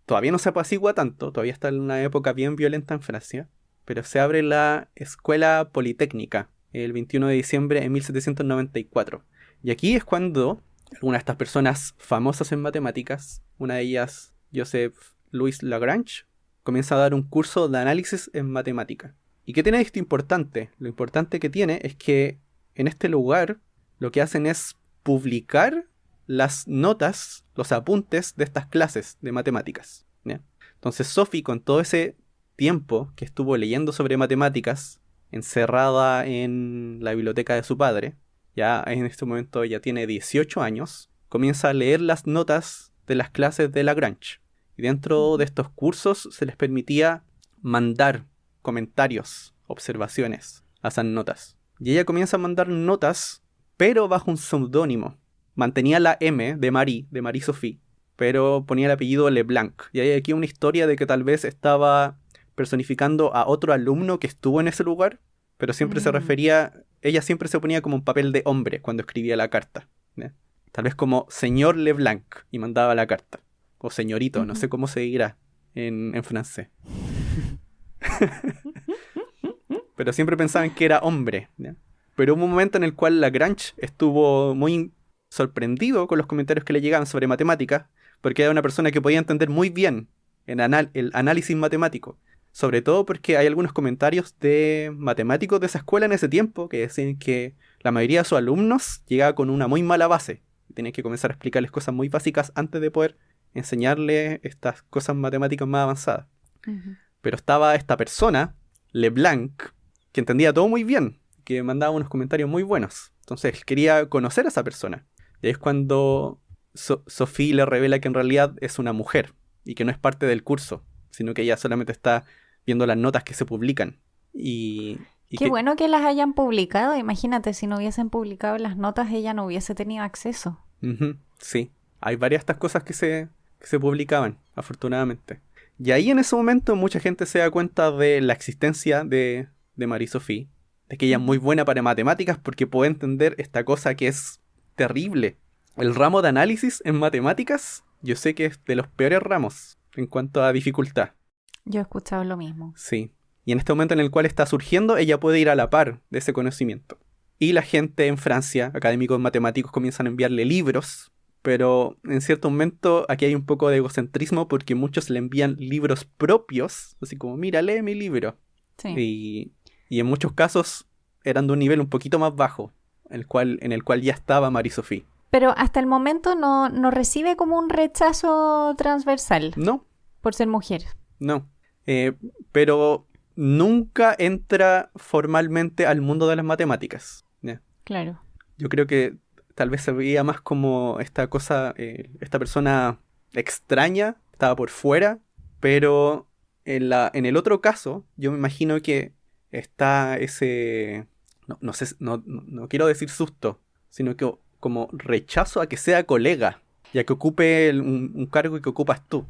todavía no se apacigua tanto, todavía está en una época bien violenta en Francia, pero se abre la Escuela Politécnica el 21 de diciembre de 1794. Y aquí es cuando algunas de estas personas famosas en matemáticas, una de ellas, Joseph-Louis Lagrange, comienza a dar un curso de análisis en matemática. ¿Y qué tiene esto importante? Lo importante que tiene es que en este lugar lo que hacen es publicar las notas, los apuntes de estas clases de matemáticas, ¿ya? Entonces Sophie, con todo ese tiempo que estuvo leyendo sobre matemáticas, encerrada en la biblioteca de su padre, ya en este momento ella tiene 18 años, comienza a leer las notas de las clases de Lagrange. Y dentro de estos cursos se les permitía mandar comentarios, observaciones a esas notas. Y ella comienza a mandar notas, pero bajo un seudónimo. Mantenía la M de Marie Sophie, pero ponía el apellido Leblanc. Y hay aquí una historia de que tal vez estaba personificando a otro alumno que estuvo en ese lugar, pero siempre se refería, ella siempre se ponía como un papel de hombre cuando escribía la carta, ¿no? Tal vez como señor Leblanc y mandaba la carta. O señorito, no sé cómo se dirá en francés. Pero siempre pensaban que era hombre, ¿no? Pero hubo un momento en el cual Lagrange estuvo muy sorprendido con los comentarios que le llegaban sobre matemáticas, porque era una persona que podía entender muy bien el análisis matemático. Sobre todo porque hay algunos comentarios de matemáticos de esa escuela en ese tiempo que decían que la mayoría de sus alumnos llegaba con una muy mala base. Y tenían que comenzar a explicarles cosas muy básicas antes de poder enseñarles estas cosas matemáticas más avanzadas. Pero estaba esta persona, Leblanc, que entendía todo muy bien, que mandaba unos comentarios muy buenos. Entonces quería conocer a esa persona. Y ahí es cuando Sophie le revela que en realidad es una mujer y que no es parte del curso, sino que ella solamente está viendo las notas que se publican. Qué bueno que las hayan publicado. Imagínate, si no hubiesen publicado las notas, ella no hubiese tenido acceso. Sí, hay varias de estas cosas que se publicaban, afortunadamente. Y ahí en ese momento mucha gente se da cuenta de la existencia de Marie Sophie, de que ella es muy buena para matemáticas porque puede entender esta cosa que es terrible. El ramo de análisis en matemáticas, yo sé que es de los peores ramos en cuanto a dificultad. Yo he escuchado lo mismo. Sí. Y en este momento en el cual está surgiendo, ella puede ir a la par de ese conocimiento. Y la gente en Francia, académicos matemáticos, comienzan a enviarle libros, pero en cierto momento aquí hay un poco de egocentrismo porque muchos le envían libros propios, así como, mira, lee mi libro. Sí. Y en muchos casos eran de un nivel un poquito más bajo, en el cual ya estaba Marie Sophie. Pero hasta el momento no recibe como un rechazo transversal. No. Por ser mujer. No. Pero nunca entra formalmente al mundo de las matemáticas. ¿Ya? Claro. Yo creo que tal vez se veía más como esta cosa, esta persona extraña, estaba por fuera, pero en el otro caso, yo me imagino que está ese, no sé, no quiero decir susto, sino que como rechazo a que sea colega y a que ocupe un cargo que ocupas tú.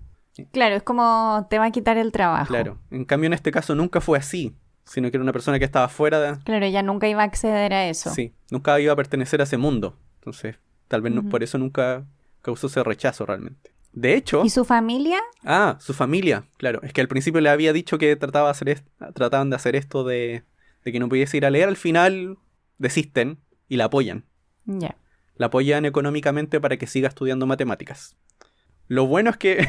Claro, es como te va a quitar el trabajo. Claro, en cambio en este caso nunca fue así, sino que era una persona que estaba fuera de... Claro, ella nunca iba a acceder a eso. Sí, nunca iba a pertenecer a ese mundo. Entonces, tal vez por eso nunca causó ese rechazo realmente. De hecho... ¿Y su familia? Ah, su familia, claro. Es que al principio le había dicho que trataban de hacer esto de que no pudiese ir a leer. Al final desisten y la apoyan. Ya. La apoyan económicamente para que siga estudiando matemáticas. Lo bueno es que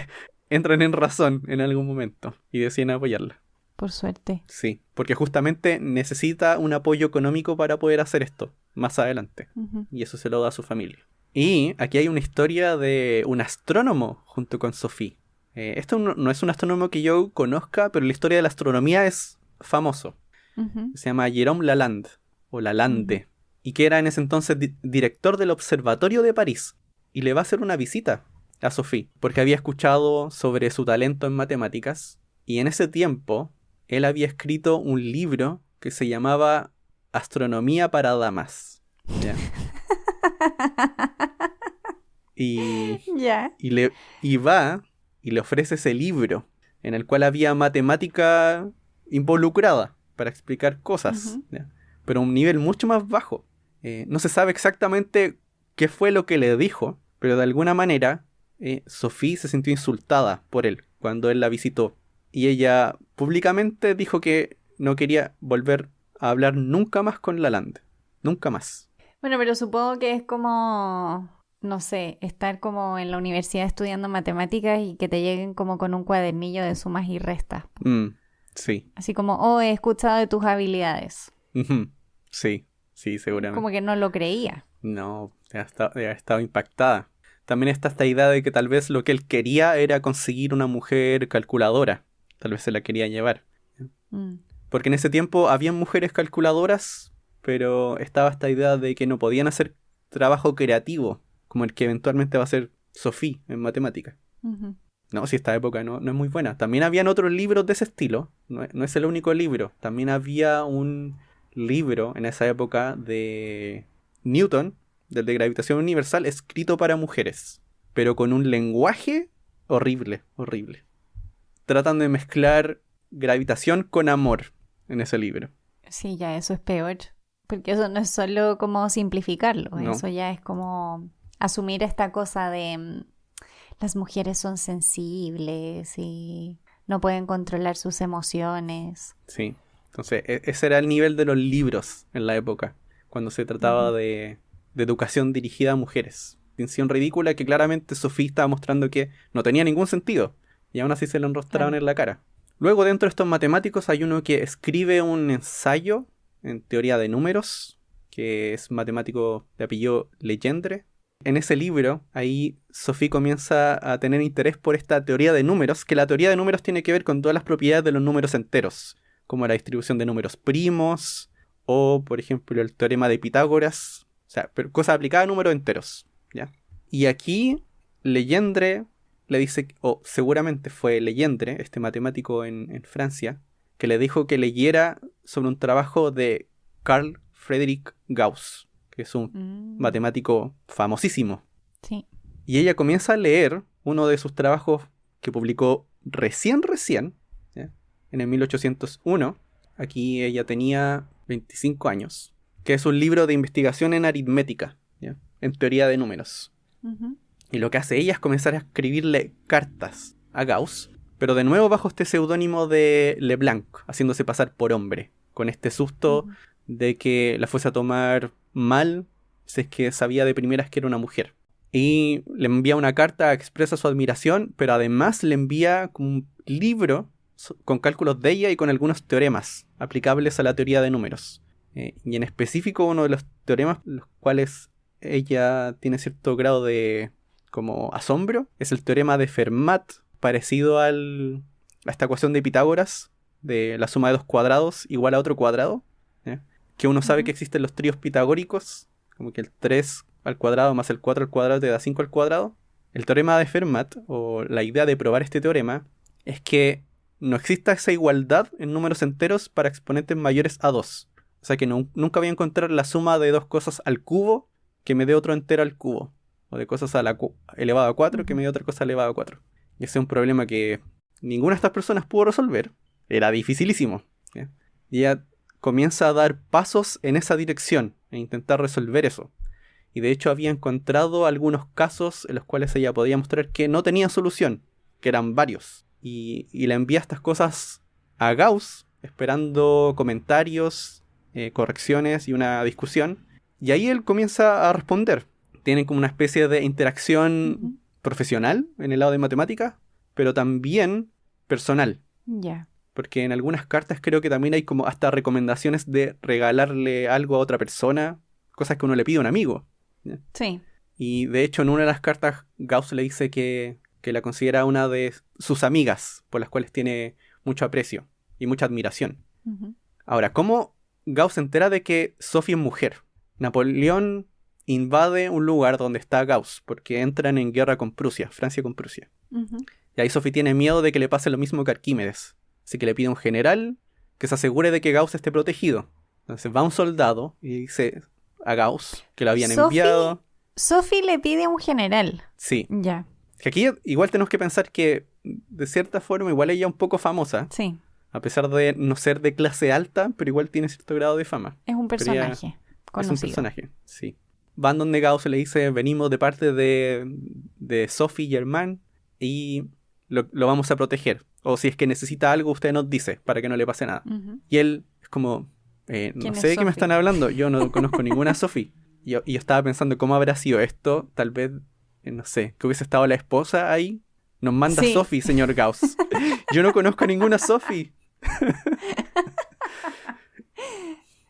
entran en razón en algún momento y deciden apoyarla. Por suerte. Sí, porque justamente necesita un apoyo económico para poder hacer esto más adelante. Y eso se lo da a su familia. Y aquí hay una historia de un astrónomo junto con Sophie. Esto no es un astrónomo que yo conozca, pero la historia de la astronomía es famoso. Se llama Jérôme Lalande, o Lalande, y que era en ese entonces director del Observatorio de París. Y le va a hacer una visita a Sophie, porque había escuchado sobre su talento en matemáticas. Y en ese tiempo, él había escrito un libro que se llamaba Astronomía para Damas. ¿Ya? Y va y le ofrece ese libro en el cual había matemática involucrada para explicar cosas, ¿ya? Pero a un nivel mucho más bajo. No se sabe exactamente qué fue lo que le dijo, pero de alguna manera Sophie se sintió insultada por él cuando él la visitó. Y ella públicamente dijo que no quería volver a hablar nunca más con Lalande. Nunca más. Bueno, pero supongo que es como, no sé, estar como en la universidad estudiando matemáticas y que te lleguen como con un cuadernillo de sumas y restas. Sí. Así como, he escuchado de tus habilidades. Sí, seguramente. Como que no lo creía. No, ya estaba impactada. También está esta idea de que tal vez lo que él quería era conseguir una mujer calculadora. Tal vez se la quería llevar. Mm. Porque en ese tiempo habían mujeres calculadoras, pero estaba esta idea de que no podían hacer trabajo creativo, como el que eventualmente va a ser Sophie en matemáticas. Ujú. No, si esta época no es muy buena. También habían otros libros de ese estilo. No es el único libro. También había un libro en esa época de Newton, del de gravitación universal, escrito para mujeres. Pero con un lenguaje horrible, horrible. Tratan de mezclar gravitación con amor en ese libro. Sí, ya eso es peor. Porque eso no es solo como simplificarlo. No. Eso ya es como asumir esta cosa de las mujeres son sensibles y no pueden controlar sus emociones. Sí. Entonces, ese era el nivel de los libros en la época, cuando se trataba de educación dirigida a mujeres. Distinción ridícula que claramente Sophie estaba mostrando que no tenía ningún sentido, y aún así se lo enrostraron en la cara. Luego, dentro de estos matemáticos, hay uno que escribe un ensayo en teoría de números, que es matemático de apellido Legendre. En ese libro, ahí Sophie comienza a tener interés por esta teoría de números, que la teoría de números tiene que ver con todas las propiedades de los números enteros, como la distribución de números primos, o, por ejemplo, el teorema de Pitágoras, o sea, cosas aplicadas a números enteros, ¿ya? Y aquí, Legendre le dice, o seguramente fue Legendre, este matemático en Francia, que le dijo que leyera sobre un trabajo de Carl Friedrich Gauss, que es un matemático famosísimo. Sí. Y ella comienza a leer uno de sus trabajos que publicó recién, ¿ya? En el 1801. Aquí ella tenía 25 años, que es un libro de investigación en aritmética, ¿ya? En teoría de números. Ujú. Y lo que hace ella es comenzar a escribirle cartas a Gauss, pero de nuevo bajo este seudónimo de Leblanc, haciéndose pasar por hombre, con este susto de que la fuese a tomar mal si es que sabía de primeras que era una mujer. Y le envía una carta, expresa su admiración, pero además le envía un libro con cálculos de ella y con algunos teoremas aplicables a la teoría de números. Y en específico uno de los teoremas los cuales ella tiene cierto grado de como asombro es el teorema de Fermat, parecido a esta ecuación de Pitágoras de la suma de dos cuadrados igual a otro cuadrado, ¿eh? Que uno sabe que existen los tríos pitagóricos, como que el 3 al cuadrado más el 4 al cuadrado te da 5 al cuadrado. El teorema de Fermat, o la idea de probar este teorema, es que no exista esa igualdad en números enteros para exponentes mayores a 2. O sea que nunca voy a encontrar la suma de dos cosas al cubo que me dé otro entero al cubo. O de cosas elevado a 4 que me dé otra cosa elevado a 4. Y ese es un problema que ninguna de estas personas pudo resolver. Era dificilísimo, ¿ya? Y ella comienza a dar pasos en esa dirección e intentar resolver eso. Y de hecho había encontrado algunos casos en los cuales ella podía mostrar que no tenía solución, que eran varios. Y le envía estas cosas a Gauss, esperando comentarios, correcciones y una discusión. Y ahí él comienza a responder. Tienen como una especie de interacción profesional en el lado de matemáticas, pero también personal. Ya. Porque en algunas cartas creo que también hay como hasta recomendaciones de regalarle algo a otra persona, cosas que uno le pide a un amigo, ¿ya? Sí. Y de hecho en una de las cartas Gauss le dice que la considera una de sus amigas, por las cuales tiene mucho aprecio y mucha admiración. Ahora, ¿cómo Gauss se entera de que Sophie es mujer? Napoleón invade un lugar donde está Gauss, porque entran en guerra con Prusia, Francia con Prusia. Y ahí Sophie tiene miedo de que le pase lo mismo que Arquímedes. Así que le pide a un general que se asegure de que Gauss esté protegido. Entonces va un soldado y dice a Gauss que lo habían enviado. Sophie le pide a un general. Sí. Ya. Que aquí igual tenemos que pensar que de cierta forma igual ella es un poco famosa. Sí. A pesar de no ser de clase alta, pero igual tiene cierto grado de fama. Es un personaje conocido. Es un personaje, sí. Van donde Gauss le dice, venimos de parte de Sophie Germain y lo vamos a proteger. O si es que necesita algo, usted nos dice para que no le pase nada. Y él es como, no sé de qué me están hablando, yo no conozco ninguna Sophie. Y yo estaba pensando cómo habrá sido esto, tal vez, no sé, que hubiese estado la esposa ahí. Nos manda Sophie, señor Gauss. Yo no conozco a ninguna Sophie.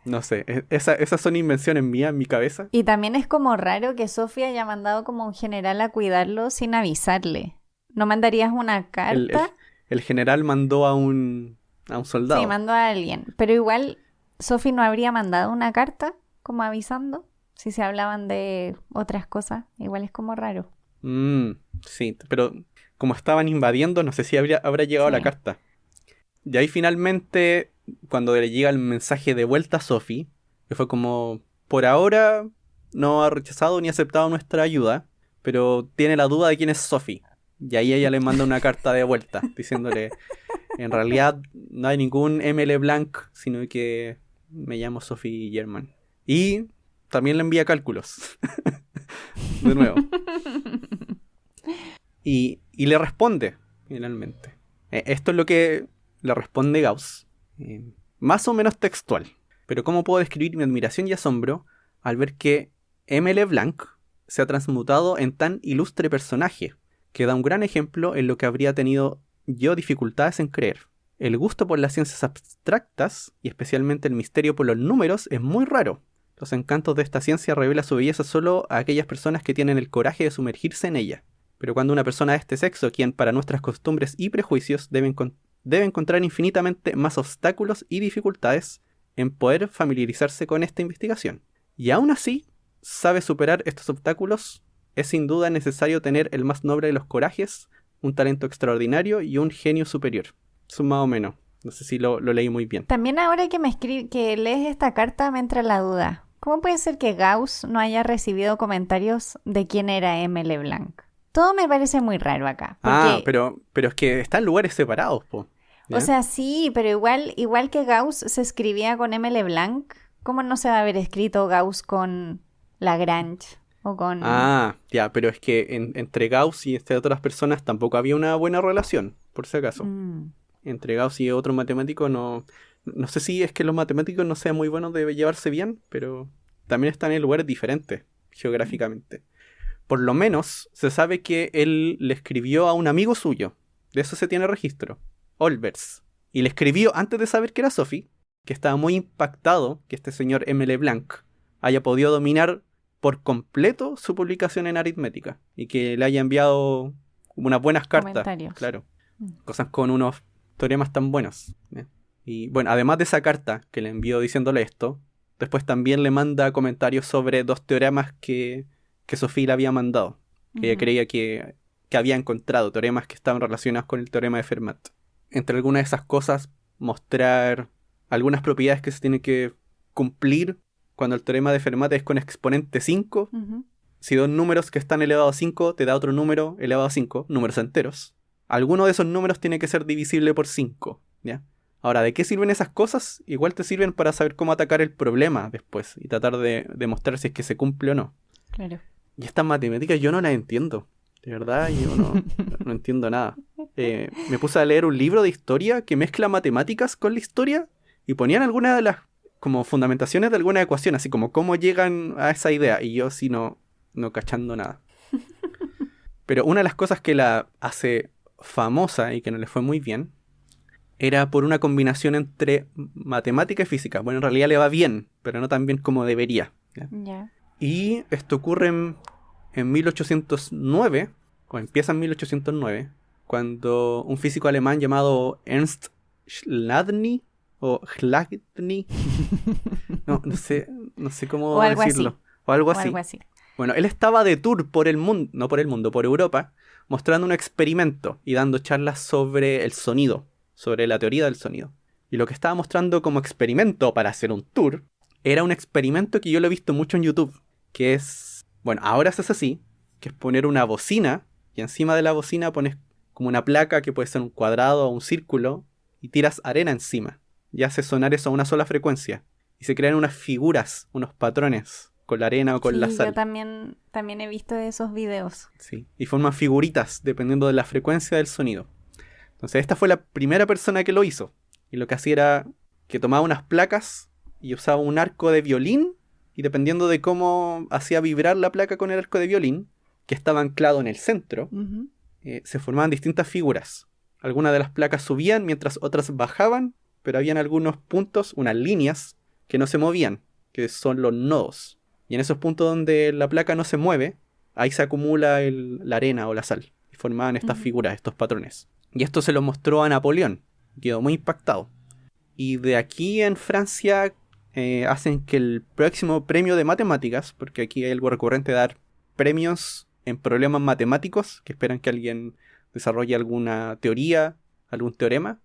No sé, esas son invenciones mías en mi cabeza. Y también es como raro que Sophie haya mandado como un general a cuidarlo sin avisarle. ¿No mandarías una El, el- carta? el general mandó a un Sí, soldado. mandó a alguien. Pero igual, Sophie no habría mandado una carta como avisando si se hablaban de otras cosas. Igual es como raro. Mm, sí, pero como estaban invadiendo, no sé si habrá llegado la Sí. carta. Y ahí finalmente, cuando le llega el mensaje de vuelta a Sophie, que fue como, por ahora no ha rechazado ni aceptado nuestra ayuda, pero tiene la duda de quién es Sophie. Y ahí ella le manda una carta de vuelta, diciéndole, en realidad no hay ningún M. LeBlanc, sino que me llamo Sophie German. Y también le envía cálculos, de nuevo. Y le responde, finalmente. Esto es lo que le responde Gauss. Más o menos textual. Pero ¿cómo puedo describir mi admiración y asombro al ver que M. LeBlanc se ha transmutado en tan ilustre personaje, que da un gran ejemplo en lo que habría tenido yo dificultades en creer? El gusto por las ciencias abstractas, y especialmente el misterio por los números, es muy raro. Los encantos de esta ciencia revelan su belleza solo a aquellas personas que tienen el coraje de sumergirse en ella. Pero cuando una persona de este sexo, quien para nuestras costumbres y prejuicios debe encontrar infinitamente más obstáculos y dificultades en poder familiarizarse con esta investigación, y aún así sabe superar estos obstáculos, es sin duda necesario tener el más noble de los corajes, un talento extraordinario y un genio superior. Eso más o menos. No sé si lo leí muy bien. También ahora que que lees esta carta me entra la duda. ¿Cómo puede ser que Gauss no haya recibido comentarios de quién era M. LeBlanc? Todo me parece muy raro acá. Ah, Porque, pero es que están en lugares separados, po. o ¿Ya? sea, sí, pero igual que Gauss se escribía con M. LeBlanc, ¿cómo no se va a haber escrito Gauss con Lagrange? O con... Ah, ya, pero es que entre Gauss y estas otras personas tampoco había una buena relación, por si acaso. Mm, Entre Gauss y otro matemático no sé si es que los matemáticos no sean muy buenos de llevarse bien, pero también están en lugares diferentes geográficamente. Por lo menos se sabe que él le escribió a un amigo suyo, de eso se tiene registro, Olbers, y le escribió antes de saber que era Sophie, que estaba muy impactado que este señor M. LeBlanc haya podido dominar por completo su publicación en aritmética y que le haya enviado unas buenas cartas, comentarios. claro, cosas con unos teoremas tan buenos. Y bueno, además de esa carta que le envió diciéndole esto, después también le manda comentarios sobre dos teoremas que Sophie le había mandado, que ella Ujú. creía que había encontrado, teoremas que estaban relacionados con el teorema de Fermat. Entre algunas de esas cosas, mostrar algunas propiedades que se tienen que cumplir cuando el teorema de Fermat es con exponente 5. Ujú. Si dos números que están elevados a 5 te da otro número elevado a 5, números enteros, alguno de esos números tiene que ser divisible por 5, ¿ya? Ahora, ¿de qué sirven esas cosas? Igual te sirven para saber cómo atacar el problema después y tratar de demostrar si es que se cumple o no. Claro. Y estas matemáticas yo no las entiendo. De verdad, yo no entiendo nada. Me puse a leer un libro de historia que mezcla matemáticas con la historia y ponían algunas de las como fundamentaciones de alguna ecuación, así como cómo llegan a esa idea. Y yo sí no cachando nada. Pero una de las cosas que la hace famosa y que no le fue muy bien era por una combinación entre matemática y física. Bueno, en realidad le va bien, pero no tan bien como debería, ¿ya? Ya. Y esto ocurre en 1809, o empieza en 1809, cuando un físico alemán llamado Ernst Chladni, o Chladni, no sé O cómo algo decirlo, así. o algo O así. algo así. Bueno, él estaba de tour por el mundo, no por el mundo, por Europa, mostrando un experimento y dando charlas sobre el sonido, sobre la teoría del sonido. Y lo que estaba mostrando como experimento para hacer un tour era un experimento que yo lo he visto mucho en YouTube, que es, bueno, ahora se hace así, que es poner una bocina y encima de la bocina pones como una placa que puede ser un cuadrado o un círculo y tiras arena encima y haces sonar eso a una sola frecuencia y se crean unas figuras, unos patrones con la arena o con la Sí, yo sal. también he visto esos videos. Sí, y forman figuritas dependiendo de la frecuencia del sonido. Entonces esta fue la primera persona que lo hizo. Y lo que hacía era que tomaba unas placas y usaba un arco de violín. Y dependiendo de cómo hacía vibrar la placa con el arco de violín, que estaba anclado en el centro, Ujú. se formaban distintas figuras. Algunas de las placas subían mientras otras bajaban, pero habían algunos puntos, unas líneas, que no se movían, que son los nodos. Y en esos puntos donde la placa no se mueve, ahí se acumula la arena o la sal. Y formaban estas figuras, estos patrones. Y esto se lo mostró a Napoleón. Quedó muy impactado. Y de aquí en Francia hacen que el próximo premio de matemáticas, porque aquí hay algo recurrente de dar premios en problemas matemáticos, que esperan que alguien desarrolle alguna teoría, algún teorema,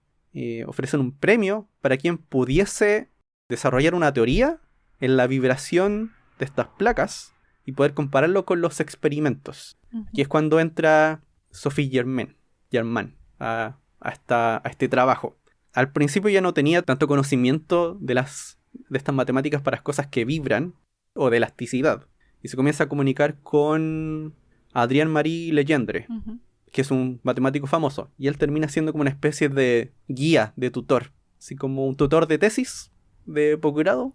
ofrecen un premio para quien pudiese desarrollar una teoría en la vibración de estas placas y poder compararlo con los experimentos. Aquí es cuando entra Sophie Germain a este trabajo. Al principio ya no tenía tanto conocimiento de estas matemáticas para las cosas que vibran o de elasticidad. Y se comienza a comunicar con Adrien-Marie Legendre, que es un matemático famoso. Y él termina siendo como una especie de guía, de tutor. Así como un tutor de tesis de posgrado,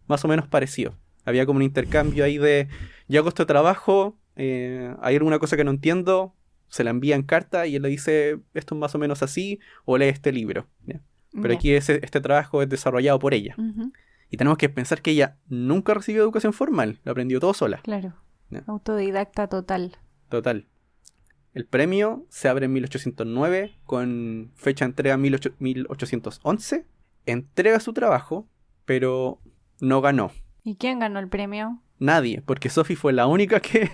más o menos parecido. Había como un intercambio ahí de, yo hago este trabajo, hay alguna cosa que no entiendo, se la envía en carta y él le dice, esto es más o menos así, o lee este libro. ¿Ya? Pero aquí este trabajo es desarrollado por ella. Y tenemos que pensar que ella nunca recibió educación formal, lo aprendió todo sola. Claro, ¿Ya? Autodidacta total. Total. El premio se abre en 1809 con fecha de entrega 1811. Entrega su trabajo, pero no ganó. ¿Y quién ganó el premio? Nadie, porque Sophie fue la única que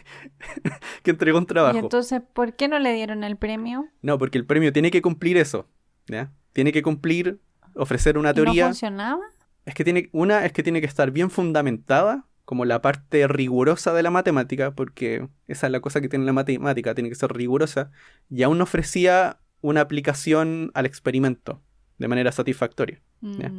entregó un trabajo. ¿Y entonces por qué no le dieron el premio? No, porque el premio tiene que cumplir eso, ¿ya? Tiene que cumplir, ofrecer una teoría. ¿No funcionaba? Es que tiene que estar bien fundamentada, como la parte rigurosa de la matemática, porque esa es la cosa que tiene la matemática, tiene que ser rigurosa, y aún no ofrecía una aplicación al experimento de manera satisfactoria. ¿Ya?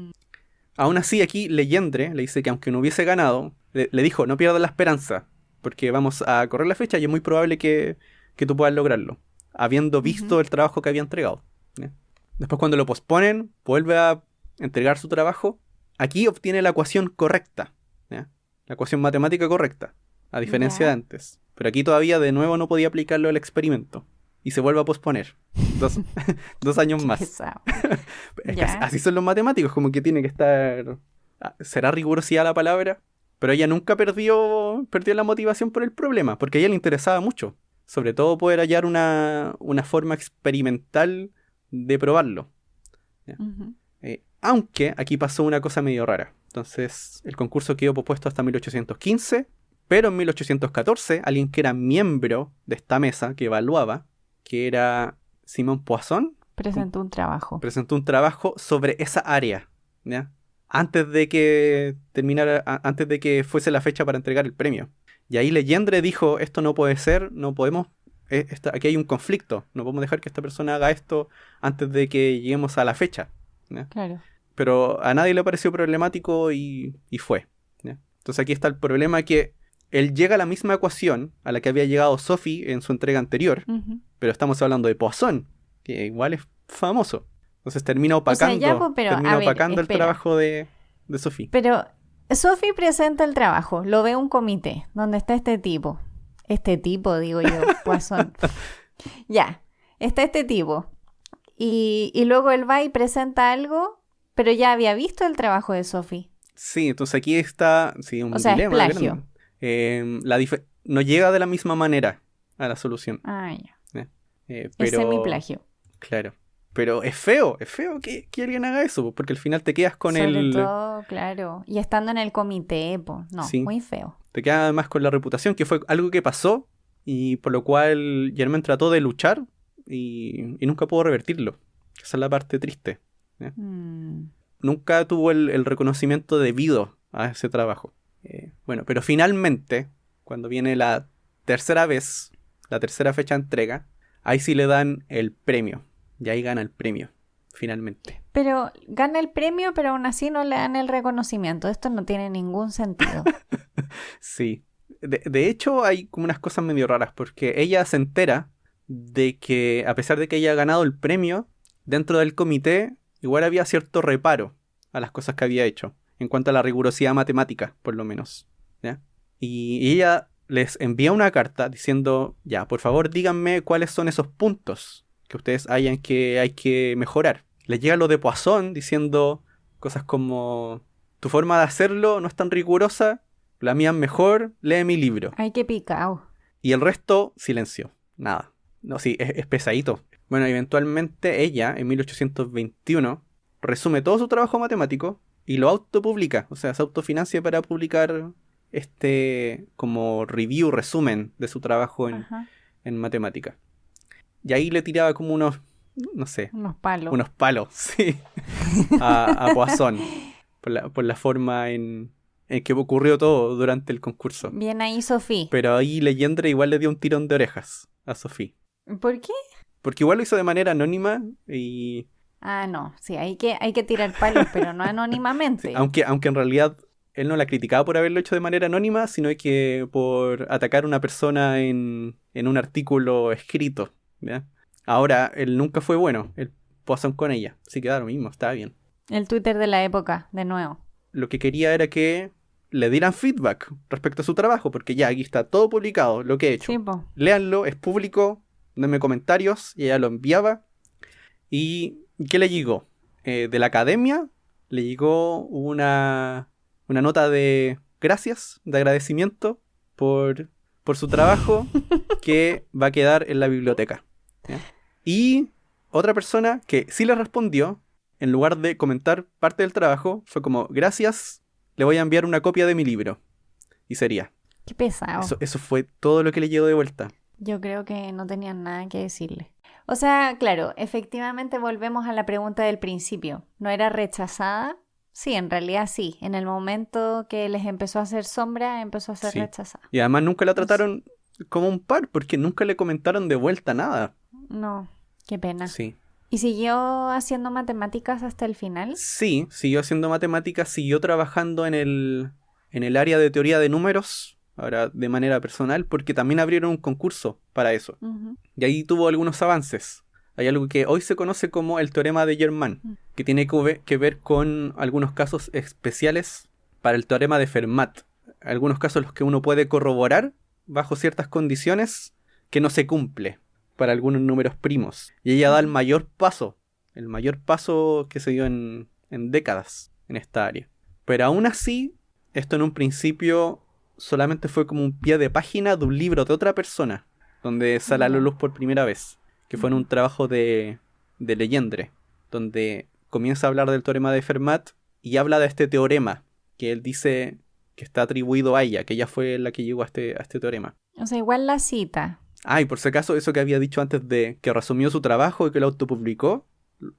Aún así, aquí Legendre le dice que aunque no hubiese ganado, le dijo, no pierdas la esperanza, porque vamos a correr la fecha y es muy probable que tú puedas lograrlo, habiendo visto el trabajo que había entregado. ¿Ya? Después, cuando lo posponen, vuelve a entregar su trabajo. Aquí obtiene la ecuación correcta, ¿ya? La ecuación matemática correcta, a diferencia de antes. Pero aquí todavía de nuevo no podía aplicarlo al experimento. Y se vuelve a posponer. 2 años más. Es que así son los matemáticos, como que tiene que estar... ¿Será rigurosidad la palabra? Pero ella nunca perdió la motivación por el problema, porque a ella le interesaba mucho. Sobre todo poder hallar una forma experimental de probarlo. ¿Ya? Aunque aquí pasó una cosa medio rara. Entonces, el concurso quedó pospuesto hasta 1815, pero en 1814, alguien que era miembro de esta mesa, que evaluaba, que era Simon Poisson, presentó un trabajo sobre esa área, ¿ya? Antes de que fuese la fecha para entregar el premio. Y ahí Legendre dijo, esto no puede ser, no podemos, aquí hay un conflicto, no podemos dejar que esta persona haga esto antes de que lleguemos a la fecha, ¿ya? Claro. Pero a nadie le pareció problemático y fue, ¿ya? Entonces aquí está el problema, que él llega a la misma ecuación a la que había llegado Sophie en su entrega anterior, pero estamos hablando de Poisson, que igual es famoso. Entonces termina opacando, el trabajo de Sophie. Pero Sophie presenta el trabajo, lo ve un comité donde está este tipo, digo yo, Poisson. Ya, está este tipo. Y luego él va y presenta algo, pero ya había visto el trabajo de Sophie. Sí, entonces aquí está un o sea, dilema. Es plagio. No llega de la misma manera a la solución. Ah, ya. Pero, es semiplagio. Claro. Pero es feo que alguien haga eso, porque al final te quedas con Sobre todo, claro. Y estando en el comité, sí, muy feo. Te quedas además con la reputación, que fue algo que pasó, y por lo cual Germain trató de luchar, y nunca pudo revertirlo. Esa es la parte triste. Nunca tuvo el reconocimiento debido a ese trabajo. Bueno, pero finalmente, cuando viene la tercera vez, la tercera fecha de entrega, ahí sí le dan el premio. Y ahí gana el premio, finalmente. Pero gana el premio, pero aún así no le dan el reconocimiento. Esto no tiene ningún sentido. Sí. De hecho, hay como unas cosas medio raras, porque ella se entera de que, a pesar de que ella ha ganado el premio, dentro del comité igual había cierto reparo a las cosas que había hecho, en cuanto a la rigurosidad matemática, por lo menos, ¿ya? Y ella les envía una carta diciendo, ya, por favor díganme cuáles son esos puntos que ustedes hay que mejorar. Les llega lo de Poisson diciendo cosas como, tu forma de hacerlo no es tan rigurosa, la mía es mejor, lee mi libro. Ay, qué picao. Y el resto, silencio, nada. No, sí, es pesadito. Bueno, eventualmente ella, en 1821, resume todo su trabajo matemático y lo autopublica. O sea, se autofinancia para publicar como review, resumen de su trabajo Ajá. en matemática. Y ahí le tiraba como unos, no sé, Unos palos. unos palos, sí, a Poisson, por la forma en que ocurrió todo durante el concurso. Bien ahí, Sofía. Pero ahí Legendre igual le dio un tirón de orejas a Sophie. ¿Por qué? Porque igual lo hizo de manera anónima y... Ah, no. Sí, hay que tirar palos, pero no anónimamente. Aunque en realidad él no la criticaba por haberlo hecho de manera anónima, sino que por atacar a una persona en un artículo escrito, ¿ya? Ahora, él nunca fue bueno, el Poisson con ella, así que da lo mismo, estaba bien. El Twitter de la época, de nuevo. Lo que quería era que le dieran feedback respecto a su trabajo, porque ya aquí está todo publicado, lo que he hecho. Sí, po. Léanlo, es público, denme comentarios, y ella lo enviaba. ¿Y qué le llegó? De la academia le llegó una nota de gracias, de agradecimiento por su trabajo que va a quedar en la biblioteca, ¿ya? Y otra persona que sí le respondió, en lugar de comentar parte del trabajo, fue como, gracias, le voy a enviar una copia de mi libro. Y sería. Qué pesado. Eso fue todo lo que le llegó de vuelta. Yo creo que no tenían nada que decirle. O sea, claro, efectivamente volvemos a la pregunta del principio. ¿No era rechazada? Sí, en realidad sí. En el momento que les empezó a hacer sombra, empezó a ser Sí. rechazada. Y además nunca la trataron como un par, porque nunca le comentaron de vuelta nada. No, qué pena. Sí. ¿Y siguió haciendo matemáticas hasta el final? Sí, siguió haciendo matemáticas, siguió trabajando en el área de teoría de números, ahora de manera personal, porque también abrieron un concurso para eso. Ujú. Y ahí tuvo algunos avances. Hay algo que hoy se conoce como el teorema de Germain, que tiene que ver con algunos casos especiales para el teorema de Fermat. Algunos casos en los que uno puede corroborar bajo ciertas condiciones que no se cumple para algunos números primos. Y ella da el mayor paso que se dio en décadas en esta área. Pero aún así, esto en un principio solamente fue como un pie de página de un libro de otra persona, donde sale a la luz por primera vez, que fue en un trabajo de Legendre, donde comienza a hablar del teorema de Fermat y habla de este teorema, que él dice que está atribuido a ella, que ella fue la que llegó a este teorema. O sea, igual la cita. Ah, y por si acaso, eso que había dicho antes de que resumió su trabajo y que lo autopublicó,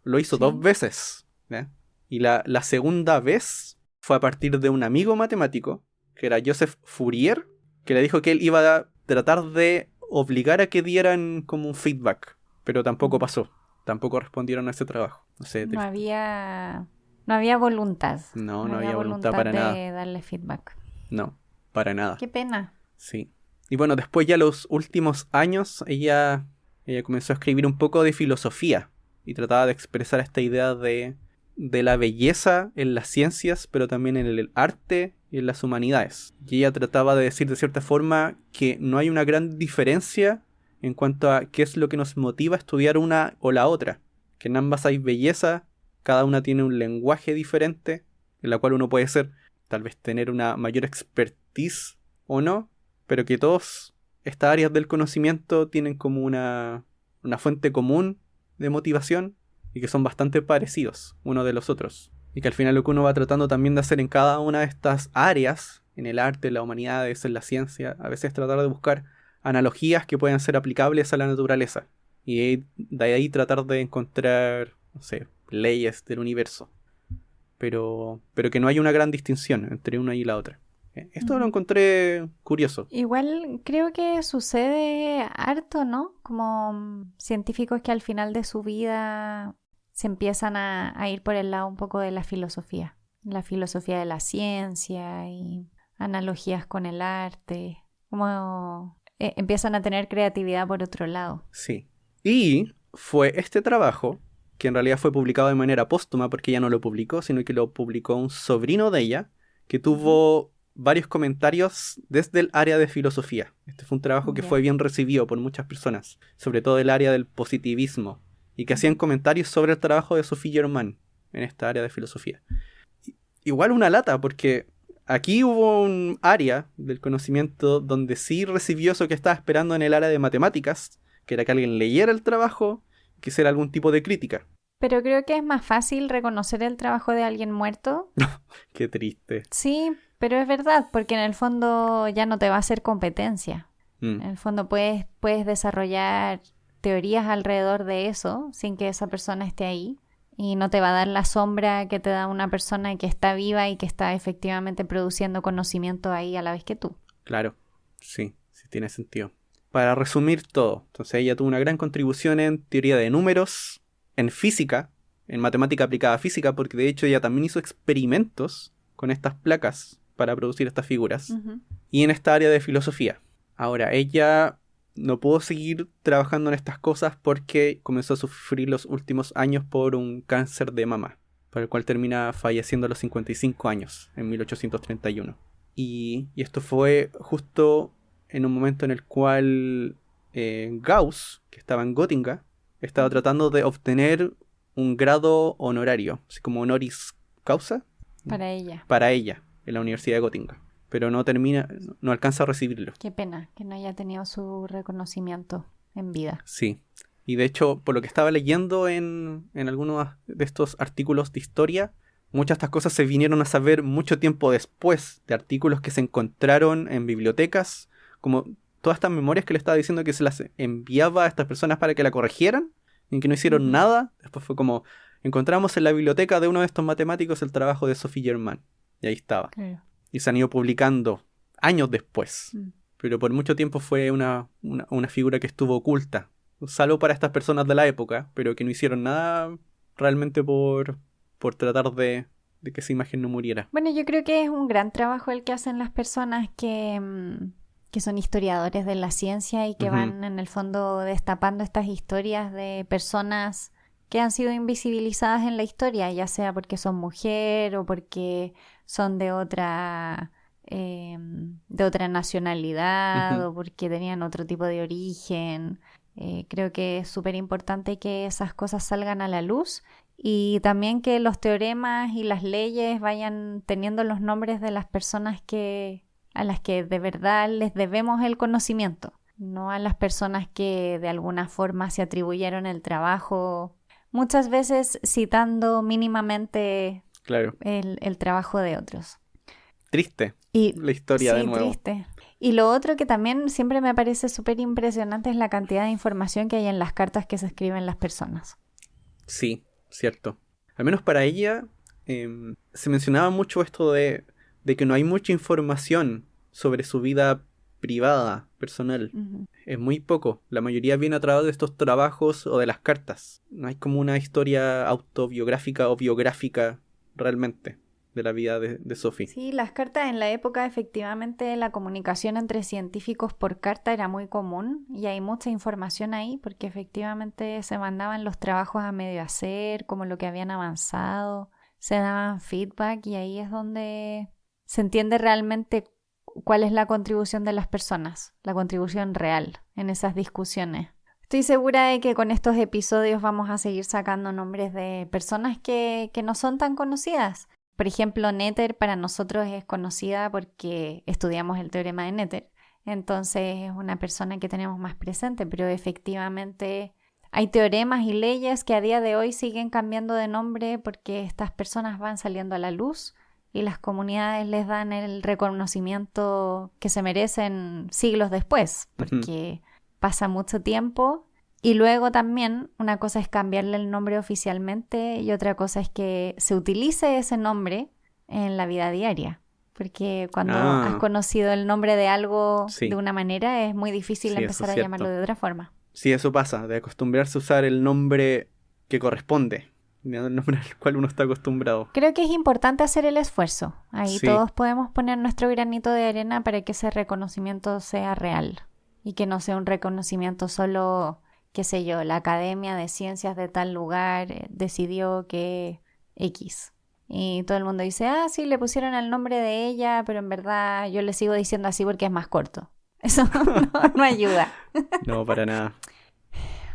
lo hizo Sí. 2 veces, ¿ya? Y la segunda vez fue a partir de un amigo matemático, que era Joseph Fourier, que le dijo que él iba a tratar de obligar a que dieran como un feedback, pero tampoco pasó. Tampoco respondieron a ese trabajo. No sé, No triste. había voluntad. No había voluntad para de nada. darle feedback. No, para nada. Qué pena. Sí. Y bueno, después ya los últimos años, ella comenzó a escribir un poco de filosofía y trataba de expresar esta idea de la belleza en las ciencias, pero también en el arte y en las humanidades. Y ella trataba de decir de cierta forma que no hay una gran diferencia en cuanto a qué es lo que nos motiva a estudiar una o la otra. Que en ambas hay belleza, cada una tiene un lenguaje diferente, en la cual uno puede tal vez tener una mayor expertise o no, pero que todas estas áreas del conocimiento tienen como una fuente común de motivación y que son bastante parecidos unos de los otros. Y que al final lo que uno va tratando también de hacer en cada una de estas áreas, en el arte, en las humanidades, en la ciencia, a veces tratar de buscar analogías que puedan ser aplicables a la naturaleza. Y de ahí tratar de encontrar, no sé, leyes del universo. Pero que no haya una gran distinción entre una y la otra. Esto lo encontré curioso. Igual creo que sucede harto, ¿no? Como científicos que al final de su vida se empiezan a ir por el lado un poco de la filosofía de la ciencia y analogías con el arte, como empiezan a tener creatividad por otro lado. Sí. Y fue este trabajo, que en realidad fue publicado de manera póstuma porque ella no lo publicó, sino que lo publicó un sobrino de ella, que tuvo varios comentarios desde el área de filosofía. Este fue un trabajo que fue bien recibido por muchas personas, sobre todo el área del positivismo, y que hacían comentarios sobre el trabajo de Sophie Germain en esta área de filosofía. igual una lata, porque aquí hubo un área del conocimiento donde sí recibió eso que estaba esperando en el área de matemáticas, que era que alguien leyera el trabajo, que hiciera algún tipo de crítica. Pero creo que es más fácil reconocer el trabajo de alguien muerto. Qué triste. Sí, pero es verdad, porque en el fondo ya no te va a hacer competencia. En el fondo puedes desarrollar teorías alrededor de eso sin que esa persona esté ahí. Y no te va a dar la sombra que te da una persona que está viva y que está efectivamente produciendo conocimiento ahí a la vez que tú. Claro, sí tiene sentido. Para resumir todo, entonces ella tuvo una gran contribución en teoría de números, en física, en matemática aplicada a física, porque de hecho ella también hizo experimentos con estas placas para producir estas figuras, y en esta área de filosofía. Ahora, ella no pudo seguir trabajando en estas cosas porque comenzó a sufrir los últimos años por un cáncer de mama, por el cual termina falleciendo a los 55 años, en 1831. Y esto fue justo en un momento en el cual Gauss, que estaba en Gotinga, estaba tratando de obtener un grado honorario, así como honoris causa. Para ella, en la Universidad de Gotinga. Pero no alcanza a recibirlo. Qué pena que no haya tenido su reconocimiento en vida. Sí. Y de hecho, por lo que estaba leyendo en algunos de estos artículos de historia, muchas de estas cosas se vinieron a saber mucho tiempo después de artículos que se encontraron en bibliotecas, como todas estas memorias que le estaba diciendo que se las enviaba a estas personas para que la corrigieran, y que no hicieron nada. Después fue como, encontramos en la biblioteca de uno de estos matemáticos el trabajo de Sophie Germain. Y ahí estaba. Claro. Y se han ido publicando años después. Pero por mucho tiempo fue una figura que estuvo oculta. Salvo para estas personas de la época, pero que no hicieron nada realmente por tratar de que esa imagen no muriera. Bueno, yo creo que es un gran trabajo el que hacen las personas que son historiadores de la ciencia y que van en el fondo destapando estas historias de personas que han sido invisibilizadas en la historia, ya sea porque son mujer o porque son de otra nacionalidad o porque tenían otro tipo de origen. Creo que es súper importante que esas cosas salgan a la luz y también que los teoremas y las leyes vayan teniendo los nombres de las personas a las que de verdad les debemos el conocimiento, no a las personas que de alguna forma se atribuyeron el trabajo, muchas veces citando mínimamente el trabajo de otros. Triste la historia de nuevo. Triste. Y lo otro que también siempre me parece súper impresionante es la cantidad de información que hay en las cartas que se escriben las personas. Sí, cierto. Al menos para ella se mencionaba mucho esto de que no hay mucha información sobre su vida privada, personal. Es muy poco. La mayoría viene a través de estos trabajos o de las cartas. No hay como una historia autobiográfica o biográfica realmente de la vida de Sophie. Sí, las cartas en la época, efectivamente, la comunicación entre científicos por carta era muy común y hay mucha información ahí porque efectivamente se mandaban los trabajos a medio hacer, como lo que habían avanzado, se daban feedback y ahí es donde se entiende realmente cuál es la contribución de las personas, la contribución real en esas discusiones. Estoy segura de que con estos episodios vamos a seguir sacando nombres de personas que no son tan conocidas. Por ejemplo, Noether para nosotros es conocida porque estudiamos el teorema de Noether. Entonces es una persona que tenemos más presente, pero efectivamente hay teoremas y leyes que a día de hoy siguen cambiando de nombre porque estas personas van saliendo a la luz y las comunidades les dan el reconocimiento que se merecen siglos después, porque pasa mucho tiempo. Y luego también una cosa es cambiarle el nombre oficialmente y otra cosa es que se utilice ese nombre en la vida diaria. Porque cuando has conocido el nombre de algo de una manera es muy difícil empezar a llamarlo de otra forma. Sí, eso pasa, de acostumbrarse a usar el nombre que corresponde, el nombre al cual uno está acostumbrado. Creo que es importante hacer el esfuerzo. Ahí todos podemos poner nuestro granito de arena para que ese reconocimiento sea real y que no sea un reconocimiento solo, qué sé yo, la Academia de Ciencias de tal lugar decidió que X. Y todo el mundo dice, sí, le pusieron el nombre de ella, pero en verdad yo le sigo diciendo así porque es más corto. Eso no ayuda. No, para nada.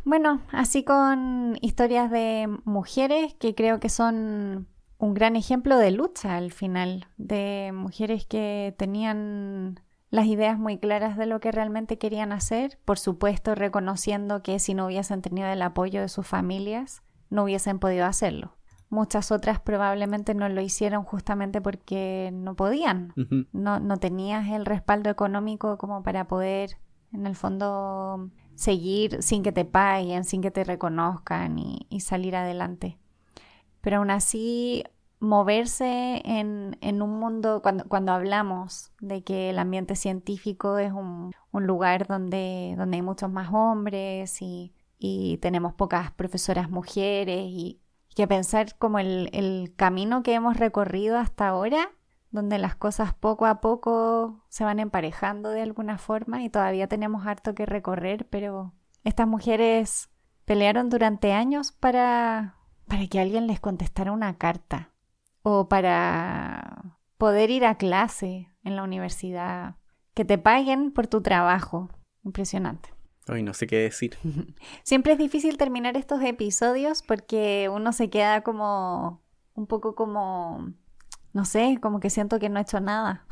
Bueno, así con historias de mujeres que creo que son un gran ejemplo de lucha al final, de mujeres que tenían las ideas muy claras de lo que realmente querían hacer, por supuesto reconociendo que si no hubiesen tenido el apoyo de sus familias, no hubiesen podido hacerlo. Muchas otras probablemente no lo hicieron justamente porque no podían. Ujú. No tenías el respaldo económico como para poder, en el fondo, seguir sin que te paguen, sin que te reconozcan y salir adelante. Pero aún así, moverse en un mundo, cuando hablamos de que el ambiente científico es un lugar donde hay muchos más hombres y tenemos pocas profesoras mujeres y que pensar como el camino que hemos recorrido hasta ahora, donde las cosas poco a poco se van emparejando de alguna forma y todavía tenemos harto que recorrer, pero estas mujeres pelearon durante años para que alguien les contestara una carta o para poder ir a clase en la universidad, que te paguen por tu trabajo. Impresionante. Hoy no sé qué decir. Siempre es difícil terminar estos episodios porque uno se queda como un poco como, no sé, como que siento que no he hecho nada.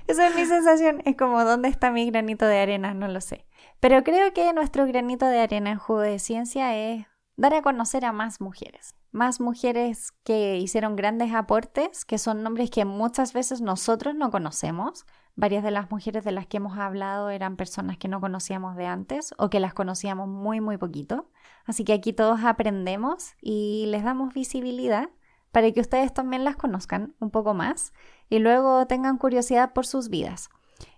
Esa es mi sensación. Es como, ¿dónde está mi granito de arena? No lo sé. Pero creo que nuestro granito de arena en Jugo de Ciencia es dar a conocer a más mujeres. Más mujeres que hicieron grandes aportes, que son nombres que muchas veces nosotros no conocemos. Varias de las mujeres de las que hemos hablado eran personas que no conocíamos de antes o que las conocíamos muy, muy poquito. Así que aquí todos aprendemos y les damos visibilidad para que ustedes también las conozcan un poco más y luego tengan curiosidad por sus vidas.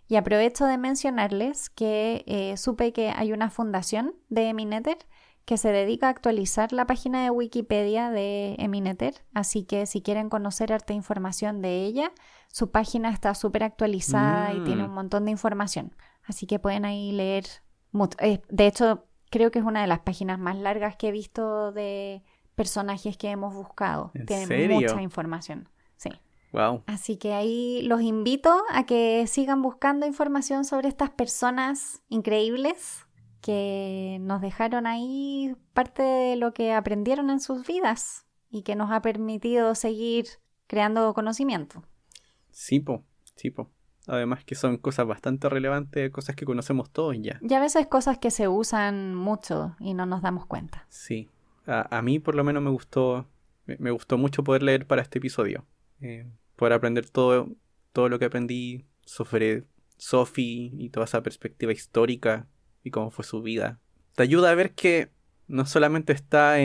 Y aprovecho de mencionarles que supe que hay una fundación de Emineter que se dedica a actualizar la página de Wikipedia de Emineter, así que si quieren conocer harta información de ella, su página está súper actualizada y tiene un montón de información, así que pueden ahí leer mucho. De hecho, creo que es una de las páginas más largas que he visto de personajes que hemos buscado. ¿En Tiene serio? mucha información, sí. Wow. Así que ahí los invito a que sigan buscando información sobre estas personas increíbles que nos dejaron ahí parte de lo que aprendieron en sus vidas y que nos ha permitido seguir creando conocimiento. Sí, po. Además que son cosas bastante relevantes, cosas que conocemos todos ya. Y a veces cosas que se usan mucho y no nos damos cuenta. Sí. A mí por lo menos me gustó mucho poder leer para este episodio. Poder aprender todo lo que aprendí sobre Sophie y toda esa perspectiva histórica y cómo fue su vida. Te ayuda a ver que no solamente está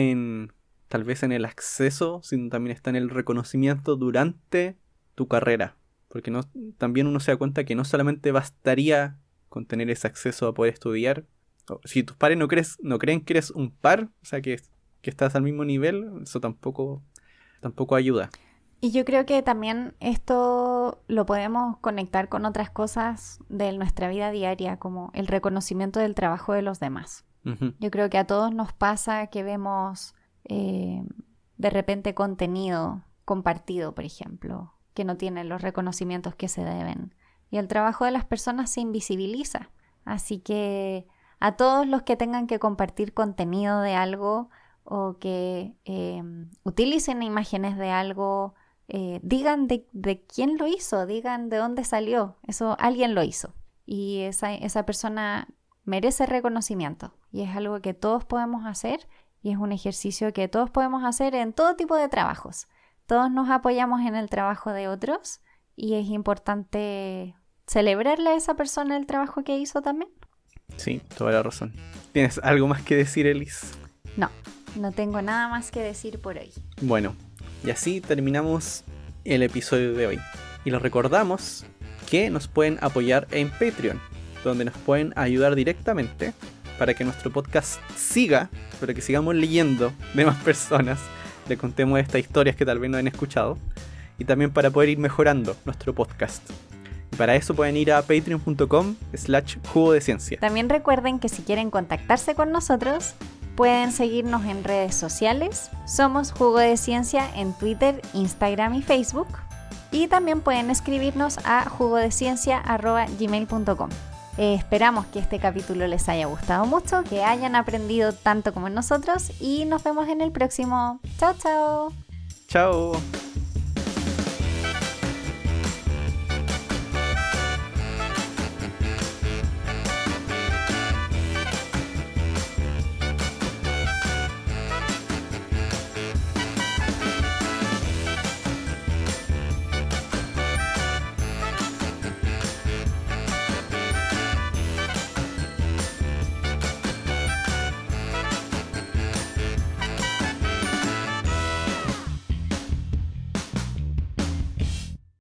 tal vez en el acceso, sino también está en el reconocimiento durante tu carrera. Porque también uno se da cuenta que no solamente bastaría con tener ese acceso a poder estudiar. Si tus pares no creen que eres un par, o sea que estás al mismo nivel, eso tampoco ayuda. Y yo creo que también esto lo podemos conectar con otras cosas de nuestra vida diaria, como el reconocimiento del trabajo de los demás. Uh-huh. Yo creo que a todos nos pasa que vemos de repente contenido compartido, por ejemplo, que no tiene los reconocimientos que se deben. Y el trabajo de las personas se invisibiliza. Así que a todos los que tengan que compartir contenido de algo o que utilicen imágenes de algo, digan de quién lo hizo, digan de dónde salió. Eso alguien lo hizo. Y esa persona merece reconocimiento. Y es algo que todos podemos hacer y es un ejercicio que todos podemos hacer en todo tipo de trabajos. Todos nos apoyamos en el trabajo de otros y es importante celebrarle a esa persona el trabajo que hizo también. Sí, toda la razón. ¿Tienes algo más que decir, Elis? No tengo nada más que decir por hoy. Bueno, y así terminamos el episodio de hoy. Y les recordamos que nos pueden apoyar en Patreon, donde nos pueden ayudar directamente para que nuestro podcast siga, para que sigamos leyendo de más personas, le contemos estas historias que tal vez no han escuchado, y también para poder ir mejorando nuestro podcast. Y para eso pueden ir a patreon.com/jugo de ciencia. También recuerden que si quieren contactarse con nosotros, pueden seguirnos en redes sociales. Somos Jugo de Ciencia en Twitter, Instagram y Facebook. Y también pueden escribirnos a jugodeciencia@gmail.com. Esperamos que este capítulo les haya gustado mucho, que hayan aprendido tanto como nosotros y nos vemos en el próximo. ¡Chao, chao! Chao.